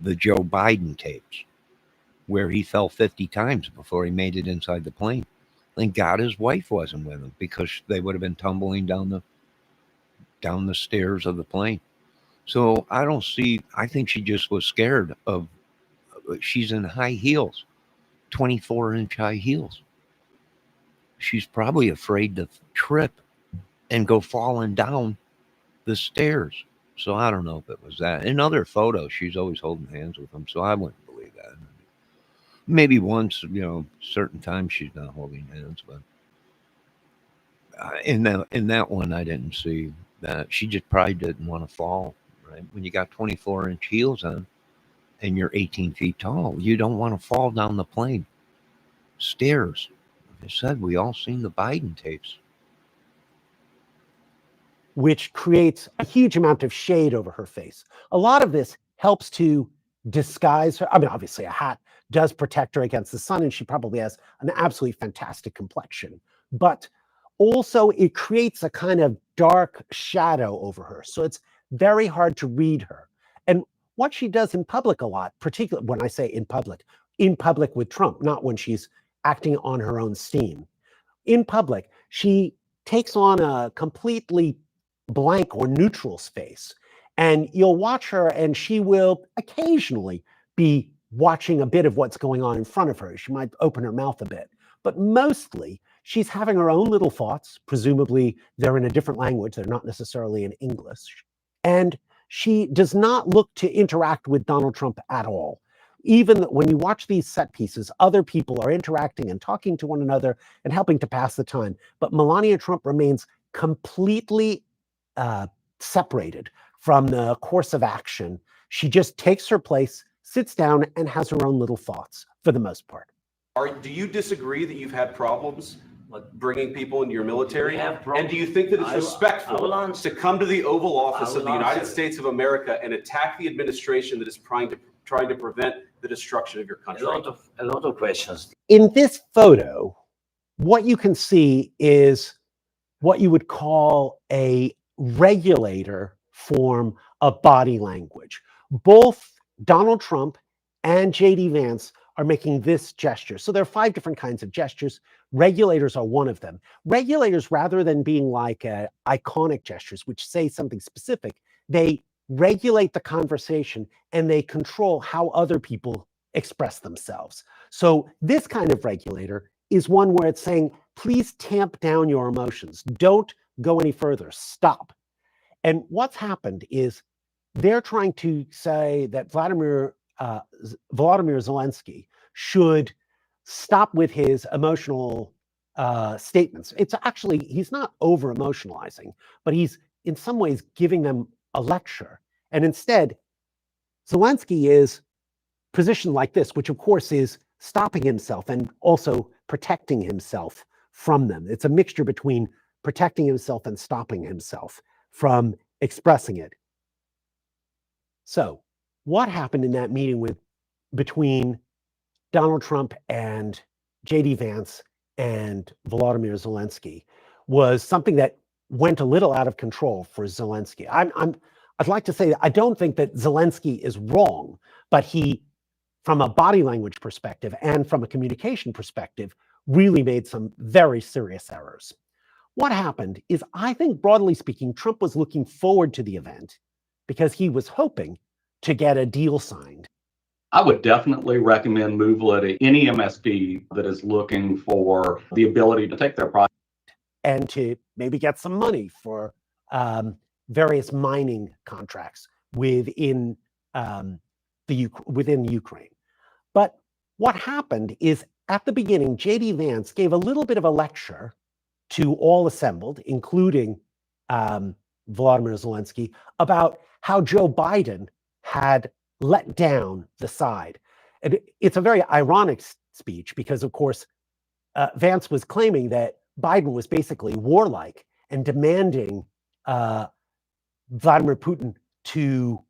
the Joe Biden tapes where he fell 50 times before he made it inside the plane. Thank God his wife wasn't with him, because they would have been tumbling down the stairs of the plane. So I think she just was scared of, she's in high heels, 24-inch high heels. She's probably afraid to trip and go falling down the stairs. So I don't know if it was that. In other photos, she's always holding hands with him, so I wouldn't believe that. Maybe once, certain times she's not holding hands, but in that one, I didn't see that. She just probably didn't want to fall. Right? When you got 24-inch heels on and you're 18 feet tall, you don't want to fall down the plane stairs. Like I said, we all seen the Biden tapes. Which creates a huge amount of shade over her face. A lot of this helps to disguise her. I mean, obviously, a hat does protect her against the sun, and she probably has an absolutely fantastic complexion. But also, it creates a kind of dark shadow over her. So it's very hard to read her. And what she does in public a lot, particularly when I say in public with Trump, not when she's acting on her own steam. In public, she takes on a completely blank or neutral space. And you'll watch her and she will occasionally be watching a bit of what's going on in front of her. She might open her mouth a bit, but mostly she's having her own little thoughts. Presumably they're in a different language. They're not necessarily in English. And she does not look to interact with Donald Trump at all. Even when you watch these set pieces, other people are interacting and talking to one another and helping to pass the time. But Melania Trump remains completely separated from the course of action. She just takes her place, sits down, and has her own little thoughts for the most part. Do you disagree that you've had problems like bringing people into your military? And do you think that it's respectful to come to the Oval Office of the United States of America and attack the administration that is trying to prevent the destruction of your country? A lot of questions. In this photo, what you can see is what you would call a regulator form of body language. Both Donald Trump and J.D. Vance are making this gesture. So there are 5 different kinds of gestures. Regulators are one of them. Regulators, rather than being like iconic gestures, which say something specific, they regulate the conversation and they control how other people express themselves. So this kind of regulator is one where it's saying, please tamp down your emotions. Don't go any further. Stop. And what's happened is they're trying to say that Vladimir Zelensky should stop with his emotional statements. It's actually, he's not over emotionalizing, but he's in some ways giving them a lecture. And instead, Zelensky is positioned like this, which of course is stopping himself and also protecting himself from them. It's a mixture between protecting himself and stopping himself from expressing it. So what happened in that meeting between Donald Trump and J.D. Vance and Volodymyr Zelensky was something that went a little out of control for Zelensky. I'd like to say that I don't think that Zelensky is wrong, but he, from a body language perspective and from a communication perspective, really made some very serious errors. What happened is, I think, broadly speaking, Trump was looking forward to the event because he was hoping to get a deal signed. I would definitely recommend MOVLA to any MSP that is looking for the ability to take their product and to maybe get some money for various mining contracts within within Ukraine. But what happened is, at the beginning, J.D. Vance gave a little bit of a lecture to all assembled, including Volodymyr Zelensky, about how Joe Biden had let down the side. And it's a very ironic speech because, of course, Vance was claiming that Biden was basically warlike and demanding Vladimir Putin to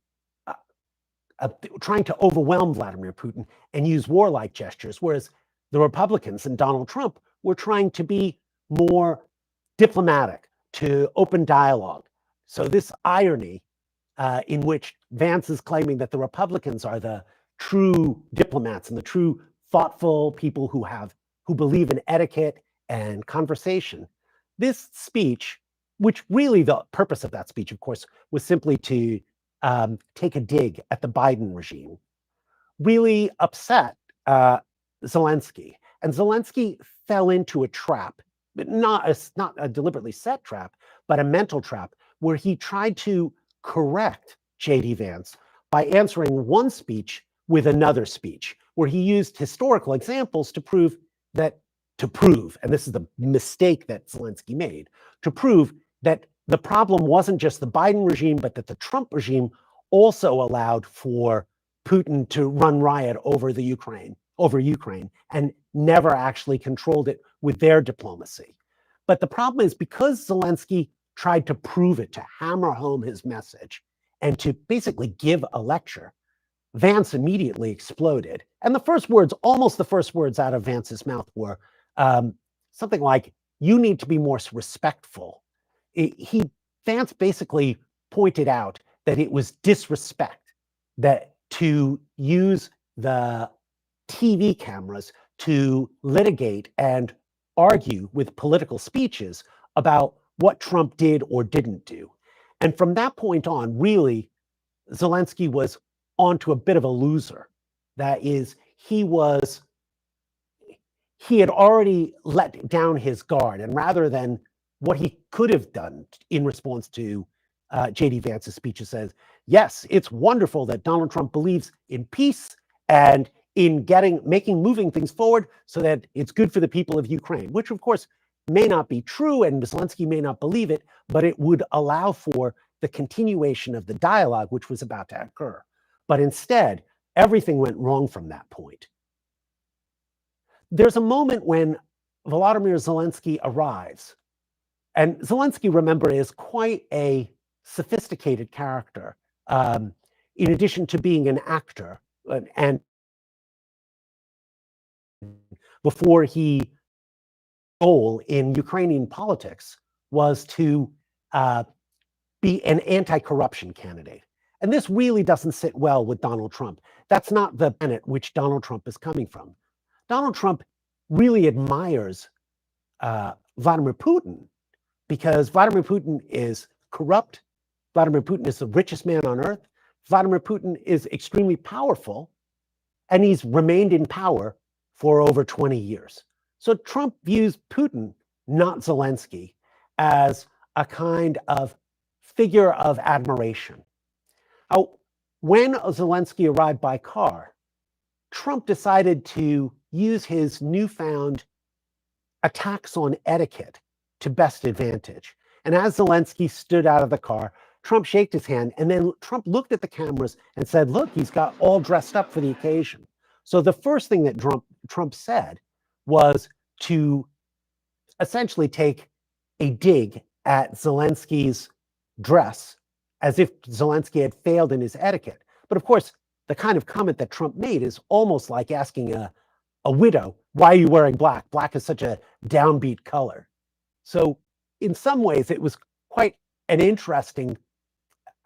trying to overwhelm Vladimir Putin and use warlike gestures, whereas the Republicans and Donald Trump were trying to be more diplomatic, to open dialogue. So this irony in which Vance is claiming that the Republicans are the true diplomats and the true thoughtful people who believe in etiquette and conversation. This speech, which really the purpose of that speech, of course, was simply to take a dig at the Biden regime, really upset Zelensky. And Zelensky fell into a trap, not a deliberately set trap, but a mental trap, where he tried to correct J.D. Vance by answering one speech with another speech, where he used historical examples to prove, and this is the mistake that Zelensky made, to prove that the problem wasn't just the Biden regime, but that the Trump regime also allowed for Putin to run riot over Ukraine, and never actually controlled it with their diplomacy. But the problem is, because Zelensky tried to prove it, to hammer home his message, and to basically give a lecture, Vance immediately exploded. And almost the first words out of Vance's mouth were something like, "You need to be more respectful." Vance basically pointed out that it was disrespect that to use the TV cameras to litigate and argue with political speeches about what Trump did or didn't do. And from that point on, really, Zelensky was onto a bit of a loser. That is, he had already let down his guard, and rather than what he could have done in response to J.D. Vance's speech, says, yes, it's wonderful that Donald Trump believes in peace and in moving things forward so that it's good for the people of Ukraine, which of course may not be true, and Zelensky may not believe it, but it would allow for the continuation of the dialogue which was about to occur. But instead, everything went wrong from that point. There's a moment when Volodymyr Zelensky arrives, and Zelensky, remember, is quite a sophisticated character, in addition to being an actor, and before he goal in Ukrainian politics was to be an anti-corruption candidate. And this really doesn't sit well with Donald Trump. That's not the planet which Donald Trump is coming from. Donald Trump really admires Vladimir Putin because Vladimir Putin is corrupt. Vladimir Putin is the richest man on earth. Vladimir Putin is extremely powerful, and he's remained in power for over 20 years. So Trump views Putin, not Zelensky, as a kind of figure of admiration. Now, when Zelensky arrived by car, Trump decided to use his newfound attacks on etiquette to best advantage. And as Zelensky stood out of the car, Trump shook his hand, and then Trump looked at the cameras and said, look, he's got all dressed up for the occasion. So the first thing that Trump said was to essentially take a dig at Zelensky's dress, as if Zelensky had failed in his etiquette. But of course, the kind of comment that Trump made is almost like asking a widow, why are you wearing black? Black is such a downbeat color. So in some ways, it was quite an interesting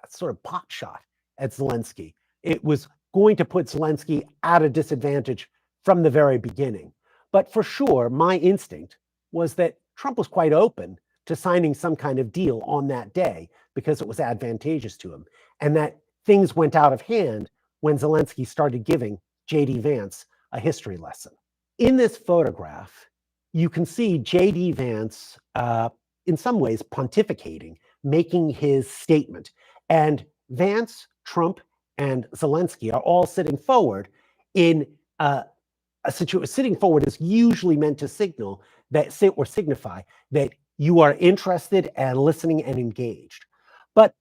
sort of pot shot at Zelensky. It was going to put Zelensky at a disadvantage from the very beginning. But for sure, my instinct was that Trump was quite open to signing some kind of deal on that day because it was advantageous to him, and that things went out of hand when Zelensky started giving J.D. Vance a history lesson. In this photograph, you can see J.D. Vance, in some ways, pontificating, making his statement. And Vance, Trump, and Zelensky are all sitting forward in a situation. Sitting forward is usually meant to signal that, or signify that you are interested and listening and engaged. But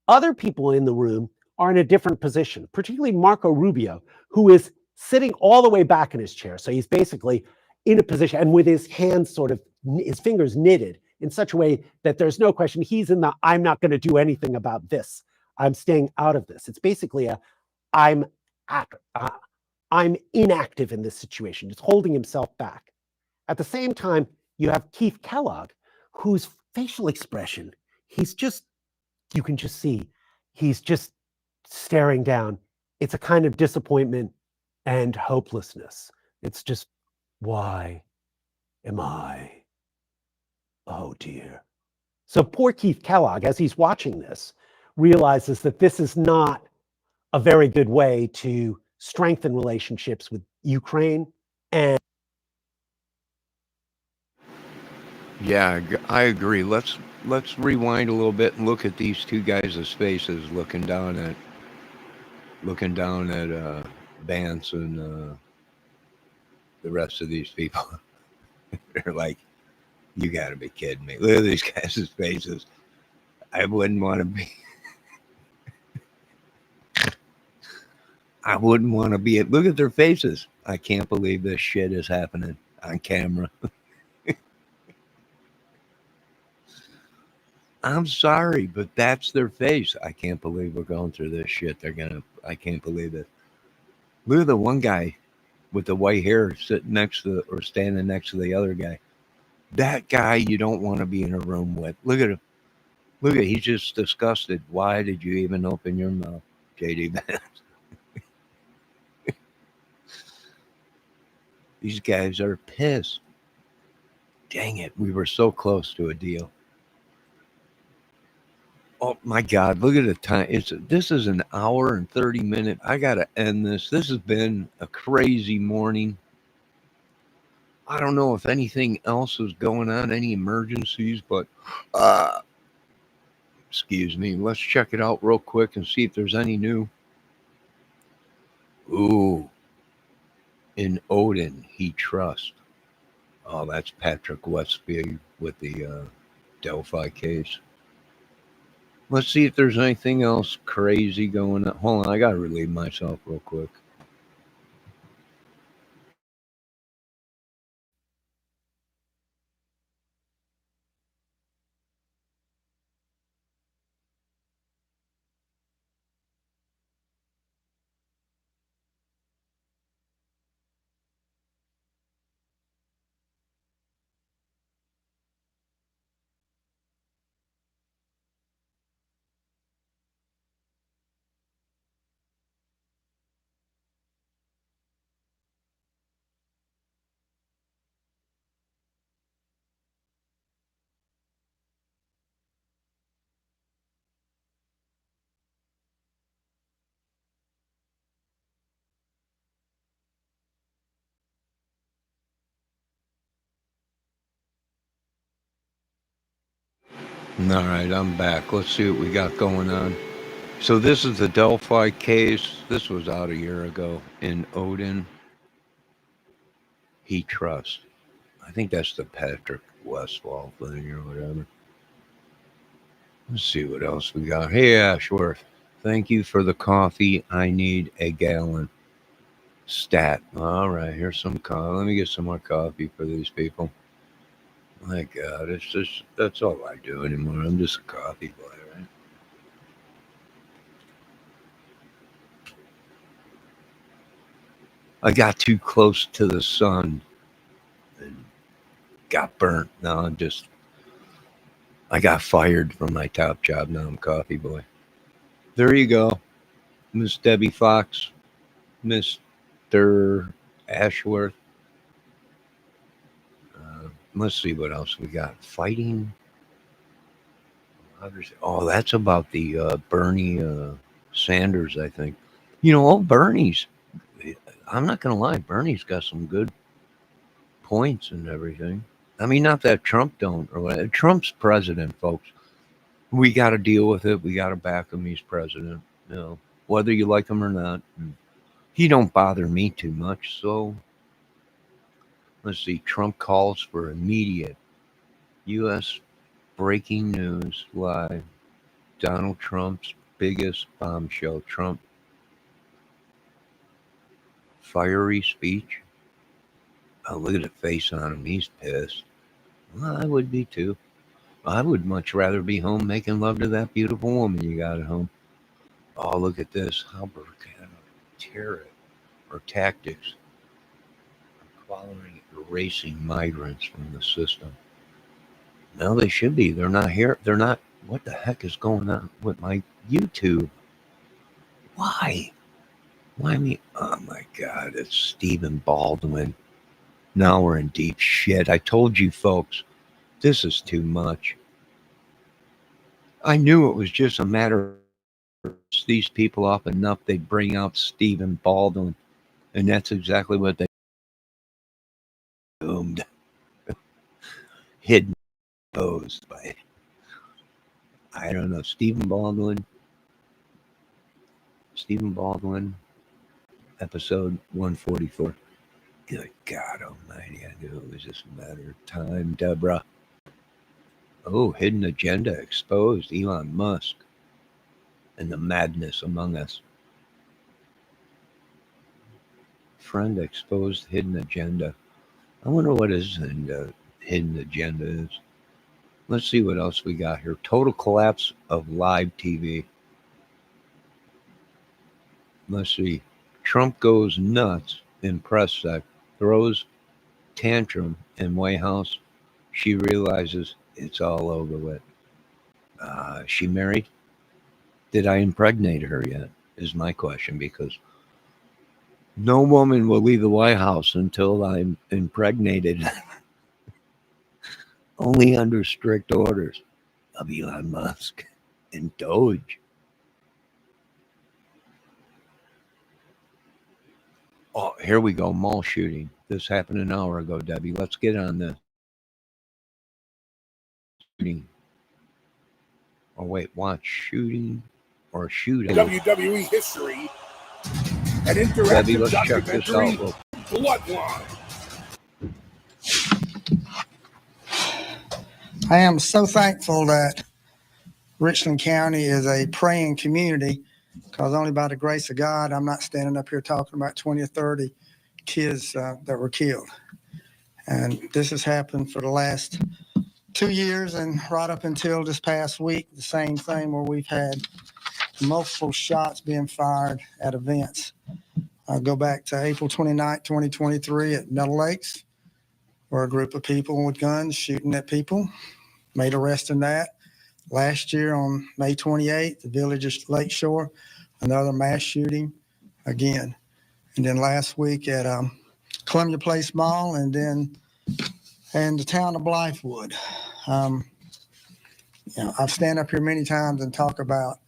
other people in the room are in a different position, particularly Marco Rubio, who is sitting all the way back in his chair. So he's basically in a position and with his hands sort of, his fingers knitted in such a way that there's no question he's in the, I'm not going to do anything about this. I'm staying out of this. It's basically a, I'm inactive in this situation. He's holding himself back. At the same time, you have Keith Kellogg, whose facial expression, he's just, you can just see, he's just staring down. It's a kind of disappointment and hopelessness. It's just, why am I? Oh dear. So poor Keith Kellogg, as he's watching this, realizes that this is not a very good way to strengthen relationships with Ukraine. And yeah, I agree. Let's rewind a little bit and look at these two guys' faces looking down at Vance and the rest of these people. They're like, you got to be kidding me. Look at these guys' faces. I wouldn't want to be. I wouldn't want to be it. Look at their faces. I can't believe this shit is happening on camera. I'm sorry, but that's their face. I can't believe we're going through this shit. I can't believe it. Look at the one guy with the white hair sitting next to or standing next to the other guy. That guy you don't want to be in a room with. Look at him. Look at, he's just disgusted. Why did you even open your mouth, J.D. Vance? These guys are pissed. Dang it, we were so close to a deal. Oh my God, look at the time. This is an hour and 30 minutes. I got to end this. This has been a crazy morning. I don't know if anything else is going on, any emergencies, but excuse me. Let's check it out real quick and see if there's any new. Ooh. In Odin, he trusts. Oh, that's Patrick Westby with the Delphi case. Let's see if there's anything else crazy going on. Hold on, I got to relieve myself real quick. All right, I'm back. Let's see what we got going on. So this is the Delphi case. This was out a year ago. In Odin, he trusts. I think that's the Patrick Westfall thing or whatever. Let's see what else we got. Hey, Ashworth, thank you for the coffee. I need a gallon. Stat. All right, here's some coffee. Let me get some more coffee for these people. My God, it's just that's all I do anymore. I'm just a coffee boy, right? I got too close to the sun and got burnt. Now I got fired from my top job. Now I'm coffee boy. There you go, Miss Debbie Fox, Mr. Ashworth. Let's see what else we got. Fighting. Oh, that's about the Bernie Sanders, I think. Bernie's. I'm not gonna lie, Bernie's got some good points and everything. I mean, not that Trump don't or whatever. Trump's president, folks. We got to deal with it. We got to back him. He's president. Whether you like him or not. He don't bother me too much. So let's see. Trump calls for immediate U.S. breaking news live. Donald Trump's biggest bombshell. Trump fiery speech. Oh, look at the face on him. He's pissed. Well, I would be too. I would much rather be home making love to that beautiful woman you got at home. Oh, look at this. Hubbard kind of terror or tactics following erasing migrants from the system. No, they should be. They're not here. They're not. What the heck is going on with my YouTube? Why? Why me? Oh my God, it's Stephen Baldwin. Now we're in deep shit. I told you folks, this is too much. I knew it was just a matter of these people off enough they'd bring out Stephen Baldwin. And that's exactly what they doomed. Hidden posed by, I don't know, Stephen Baldwin, episode 144. Good God almighty, I knew it was just a matter of time, Deborah. Oh, hidden agenda exposed. Elon Musk and the madness among us. Friend exposed hidden agenda. I wonder what his hidden agenda is. Let's see what else we got here. Total collapse of live TV. Let's see. Trump goes nuts in press sec. Throws tantrum in White House. She realizes it's all over with. She married? Did I impregnate her yet? Is my question, because no woman will leave the White House until I'm impregnated. Only under strict orders of Elon Musk and Doge. Oh, here we go. Mall shooting. This happened an hour ago, Debbie. Let's get on this. Shooting. Oh, wait. Watch shooting or shooting. WWE history. An interactive Debbie, let's check this documentary, out. Bloodline. I am so thankful that Richland County is a praying community, because only by the grace of God, I'm not standing up here talking about 20 or 30 kids that were killed. And this has happened for the last 2 years, and right up until this past week, the same thing, where we've had multiple shots being fired at events. I'll go back to April 29, 2023 at Meadow Lakes, where a group of people with guns shooting at people, made arrests in that. Last year on May 28th, the Village of Lakeshore, another mass shooting again. And then last week at Columbia Place Mall, and then in the town of Blythewood. I've stand up here many times and talk about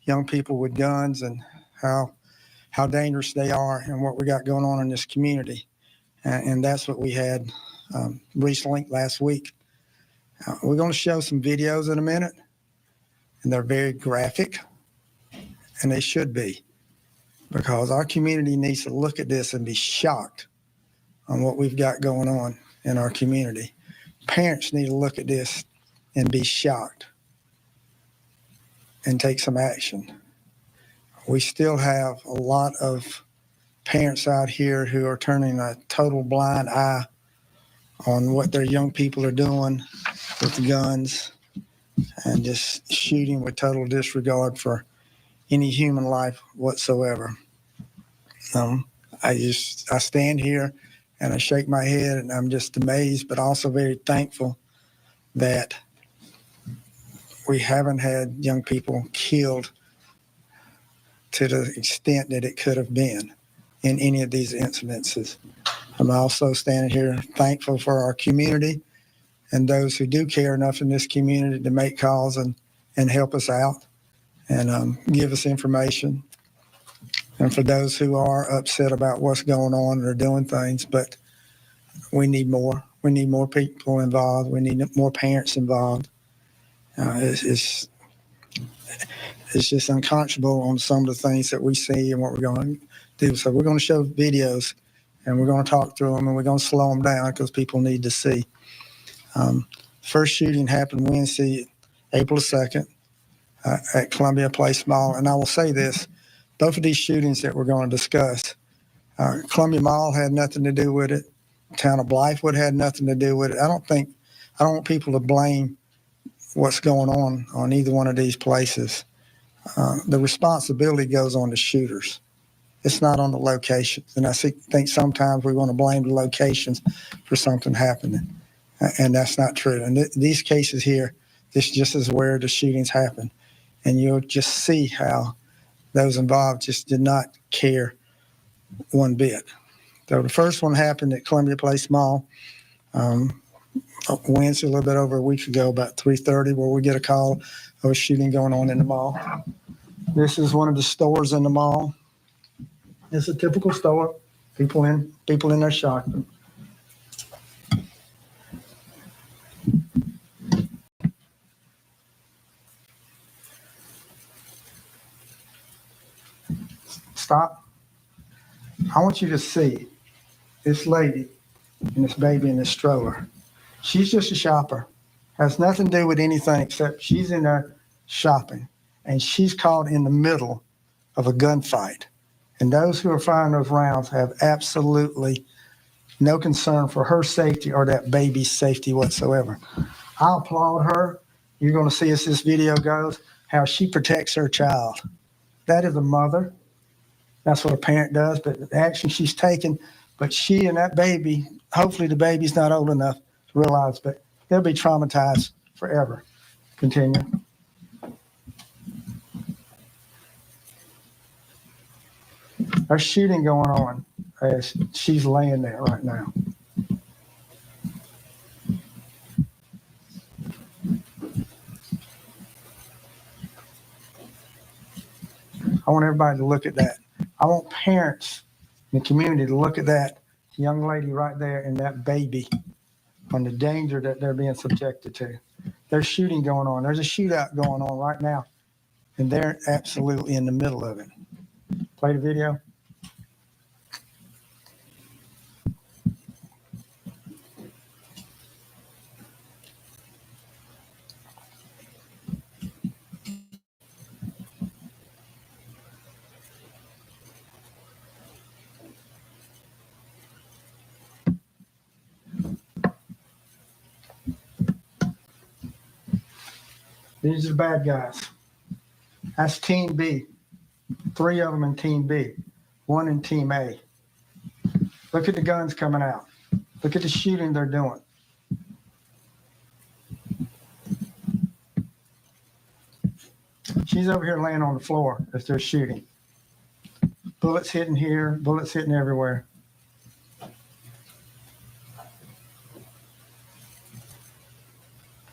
young people with guns and how dangerous they are and what we got going on in this community. And that's what we had recently last week. We're going to show some videos in a minute, and they're very graphic, and they should be, because our community needs to look at this and be shocked on what we've got going on in our community. Parents need to look at this and be shocked and take some action. We still have a lot of parents out here who are turning a total blind eye on what their young people are doing with the guns and just shooting with total disregard for any human life whatsoever. I stand here and I shake my head and I'm just amazed, but also very thankful that we haven't had young people killed to the extent that it could have been in any of these incidences. I'm also standing here thankful for our community and those who do care enough in this community to make calls and help us out and give us information. And for those who are upset about what's going on and are doing things, but we need more. We need more people involved. We need more parents involved. It's just unconscionable on some of the things that we see and what we're going to do. So we're going to show videos and we're going to talk through them and we're going to slow them down because people need to see. First shooting happened Wednesday, April 2nd at Columbia Place Mall. And I will say this, both of these shootings that we're going to discuss, Columbia Mall had nothing to do with it. Town of Blythewood had nothing to do with it. I don't want people to blame what's going on either one of these places. The responsibility goes on the shooters. It's not on the locations. And I think sometimes we want to blame the locations for something happening. And that's not true. And these cases here, this just is where the shootings happen. And you'll just see how those involved just did not care one bit. So the first one happened at Columbia Place Mall Wednesday, a little bit over a week ago, about 3:30, where we get a call of a shooting going on in the mall. This is one of the stores in the mall. It's a typical store. People in there shopping. Stop. I want you to see this lady and this baby in this stroller. She's just a shopper. Has nothing to do with anything except she's in there shopping. And she's caught in the middle of a gunfight. And those who are firing those rounds have absolutely no concern for her safety or that baby's safety whatsoever. I applaud her. You're going to see as this video goes, how she protects her child. That is a mother. That's what a parent does, but the action she's taken, but she and that baby, hopefully the baby's not old enough to realize, but they'll be traumatized forever. Continue. There's shooting going on as she's laying there right now. I want everybody to look at that. I want parents in the community to look at that young lady right there and that baby on the danger that they're being subjected to. There's shooting going on. There's a shootout going on right now, and they're absolutely in the middle of it. Play the video. These are the bad guys. That's Team B. 3 of them in Team B, 1 in Team A. Look at the guns coming out. Look at the shooting they're doing. She's over here laying on the floor as they're shooting. Bullets hitting here, bullets hitting everywhere.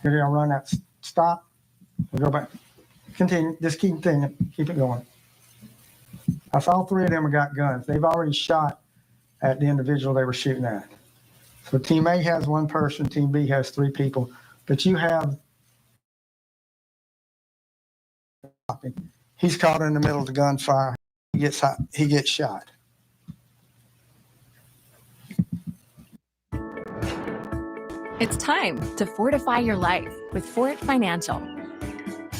Here they'll run out. Stop. We'll go back. Continue. Just keep continuing. Keep it going. That's all 3 of them have got guns. They've already shot at the individual they were shooting at. So Team A has 1 person. Team B has 3 people. But you have... He's caught in the middle of the gunfire. He gets hot. He gets shot. It's time to fortify your life with Fort Financial.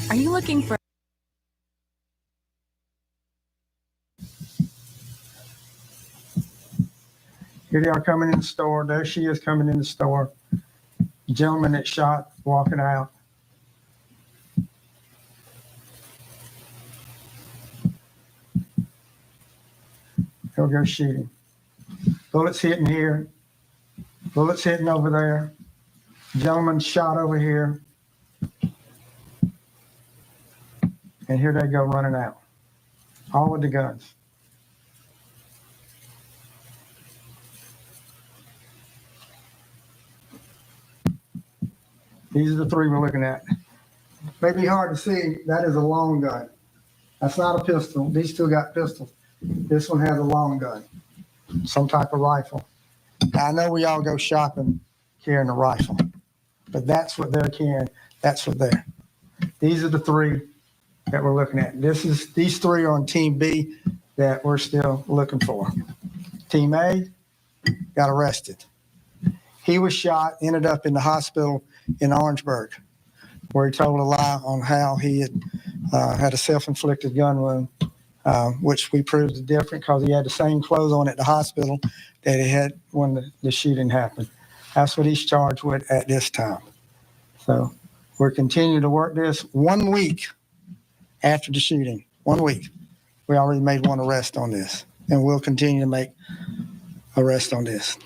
Are you looking for Here they are coming in the store. There she is coming in the store. Gentleman that shot walking out. He'll go shooting. Bullets hitting here. Bullets hitting over there. Gentleman shot over here. And here they go running out. All with the guns. These are the three we're looking at. May be hard to see. That is a long gun. That's not a pistol. These two got pistols. This one has a long gun. Some type of rifle. Now, I know we all go shopping carrying a rifle, but that's what they're carrying. That's what they're. These are the three that we're looking at. These three are on Team B that we're still looking for. Team A got arrested. He was shot, ended up in the hospital in Orangeburg, where he told a lie on how he had a self-inflicted gun wound, which we proved is different because he had the same clothes on at the hospital that he had when the shooting happened. That's what he's charged with at this time. So we're continuing to work this 1 week after the shooting. 1 week. We already made one arrest on this, and we'll continue to make arrests on this.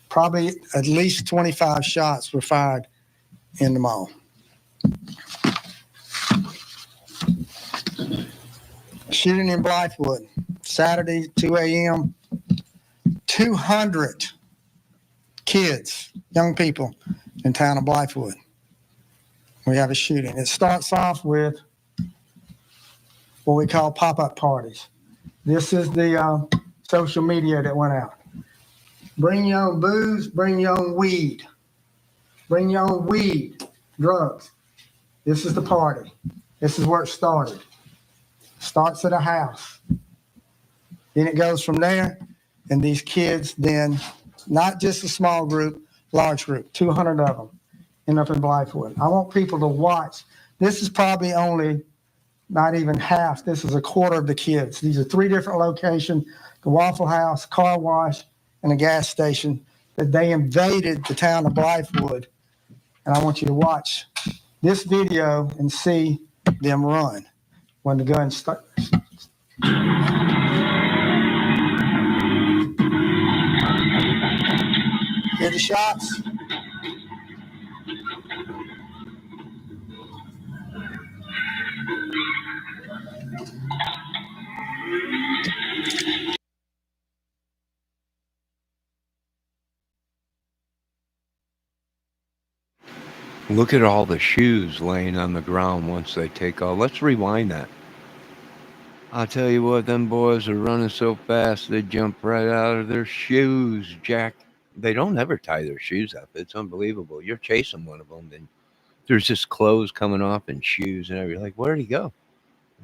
Probably at least 25 shots were fired in the mall. Shooting in Blythewood, Saturday, 2 a.m. 200 kids, young people in town of Blythewood. We have a shooting. It starts off with what we call pop-up parties. This is the social media that went out. Bring your own booze, bring your own weed. Bring your own weed, drugs. This is the party. This is where it started. Starts at a house. Then it goes from there, and these kids then, not just a small group, large group, 200 of them, end up in Blythewood. I want people to watch. This is probably only not even half. This is a quarter of the kids. These are three different locations, the Waffle House, car wash, and a gas station that they invaded the town of Blythewood. And I want you to watch this video and see them run when the guns start. Hear the shots? Look at all the shoes laying on the ground once they take off. Let's rewind that. I'll tell you what, them boys are running so fast, they jump right out of their shoes, Jack. They don't ever tie their shoes up. It's unbelievable. You're chasing one of them, and there's just clothes coming off and shoes and everything. Like, where'd he go?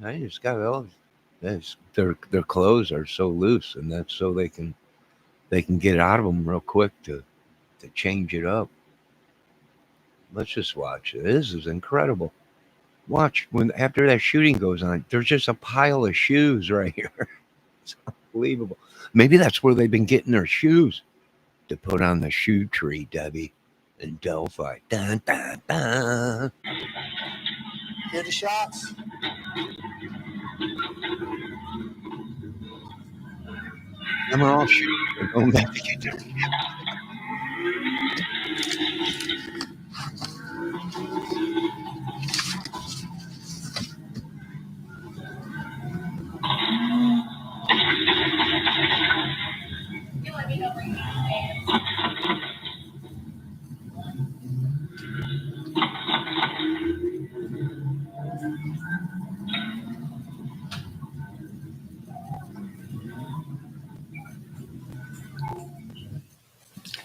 I just got all this. Their clothes are so loose, and that's so they can get out of them real quick to change it up. Let's just watch. This is incredible. Watch when after that shooting goes on, there's just a pile of shoes right here. It's unbelievable. Maybe that's where they've been getting their shoes to put on the shoe tree, Debbie, in Delphi. Dun, dun, dun. Hear the shots? Them are all shooting. They're going back to get their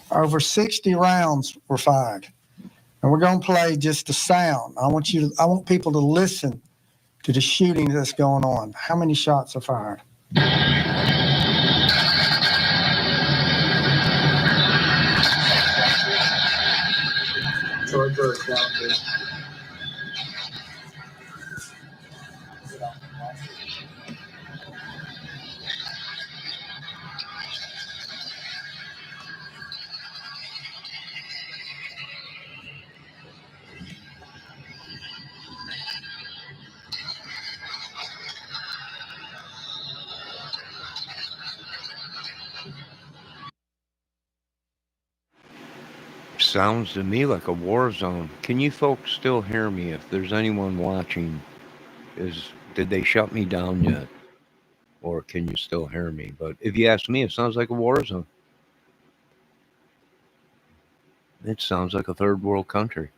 Over 60 rounds were fired. And we're going to play just the sound. I want people to listen to the shooting that's going on. How many shots are fired? Troy Bird down there. sounds to me like a war zone. Can you folks still hear me? If there's anyone watching, did they shut me down yet? Or can you still hear me? But if you ask me, it sounds like a war zone. It sounds like a third world country.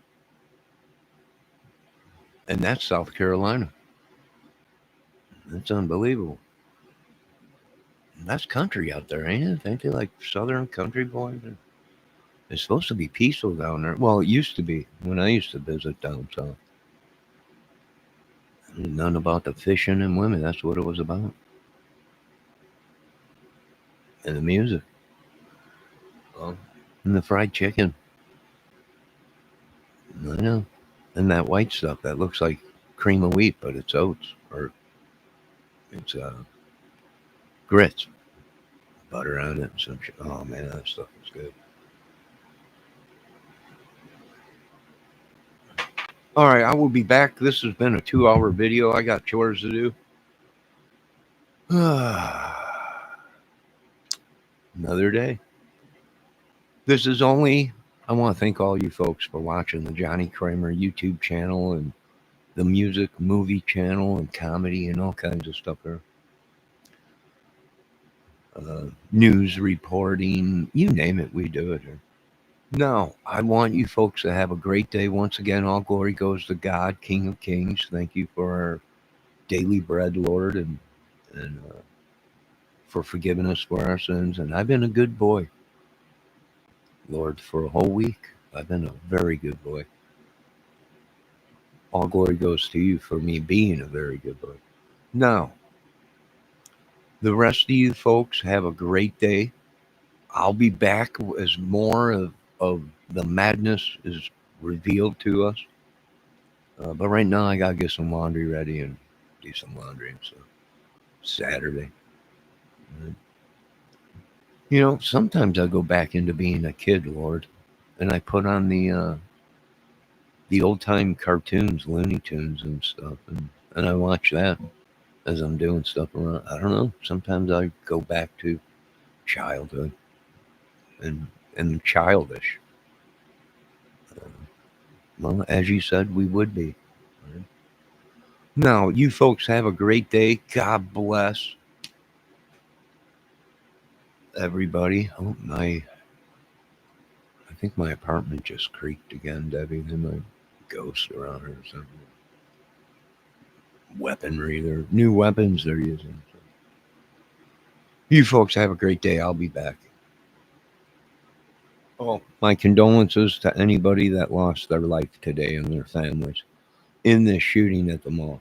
And that's South Carolina. It's unbelievable. That's country out there, ain't it? Ain't they like southern country boys? It's supposed to be peaceful down there. Well, it used to be when I used to visit down south. None about the fishing and women. That's what it was about. And the music. Well, and the fried chicken. I know. And that white stuff that looks like cream of wheat, but it's oats. Or it's grits. Butter on it and some shit. Oh, man, that stuff is good. All right, I will be back. This has been a 2-hour video. I got chores to do. Another day. This is only, I want to thank all you folks for watching the Johnny Kramer YouTube channel and the music movie channel and comedy and all kinds of stuff there. News reporting, you name it, we do it here. No, I want you folks to have a great day. Once again, all glory goes to God, King of Kings. Thank you for our daily bread, Lord, and for forgiving us for our sins. And I've been a good boy, Lord, for a whole week. I've been a very good boy. All glory goes to you for me being a very good boy. Now, the rest of you folks have a great day. I'll be back as more of the madness is revealed to us. But right now, I got to get some laundry ready and do some laundry. So, Saturday. You know, sometimes I go back into being a kid, Lord, and I put on the old time cartoons, Looney Tunes and stuff, and I watch that as I'm doing stuff around. I don't know. Sometimes I go back to childhood and childish. Well, as you said, we would be. Right? Now, you folks have a great day. God bless everybody. Oh, I think my apartment just creaked again, Debbie. There might be ghosts around here or something. Weaponry. They're new weapons they're using. So. You folks have a great day. I'll be back. Oh, my condolences to anybody that lost their life today and their families in this shooting at the mall.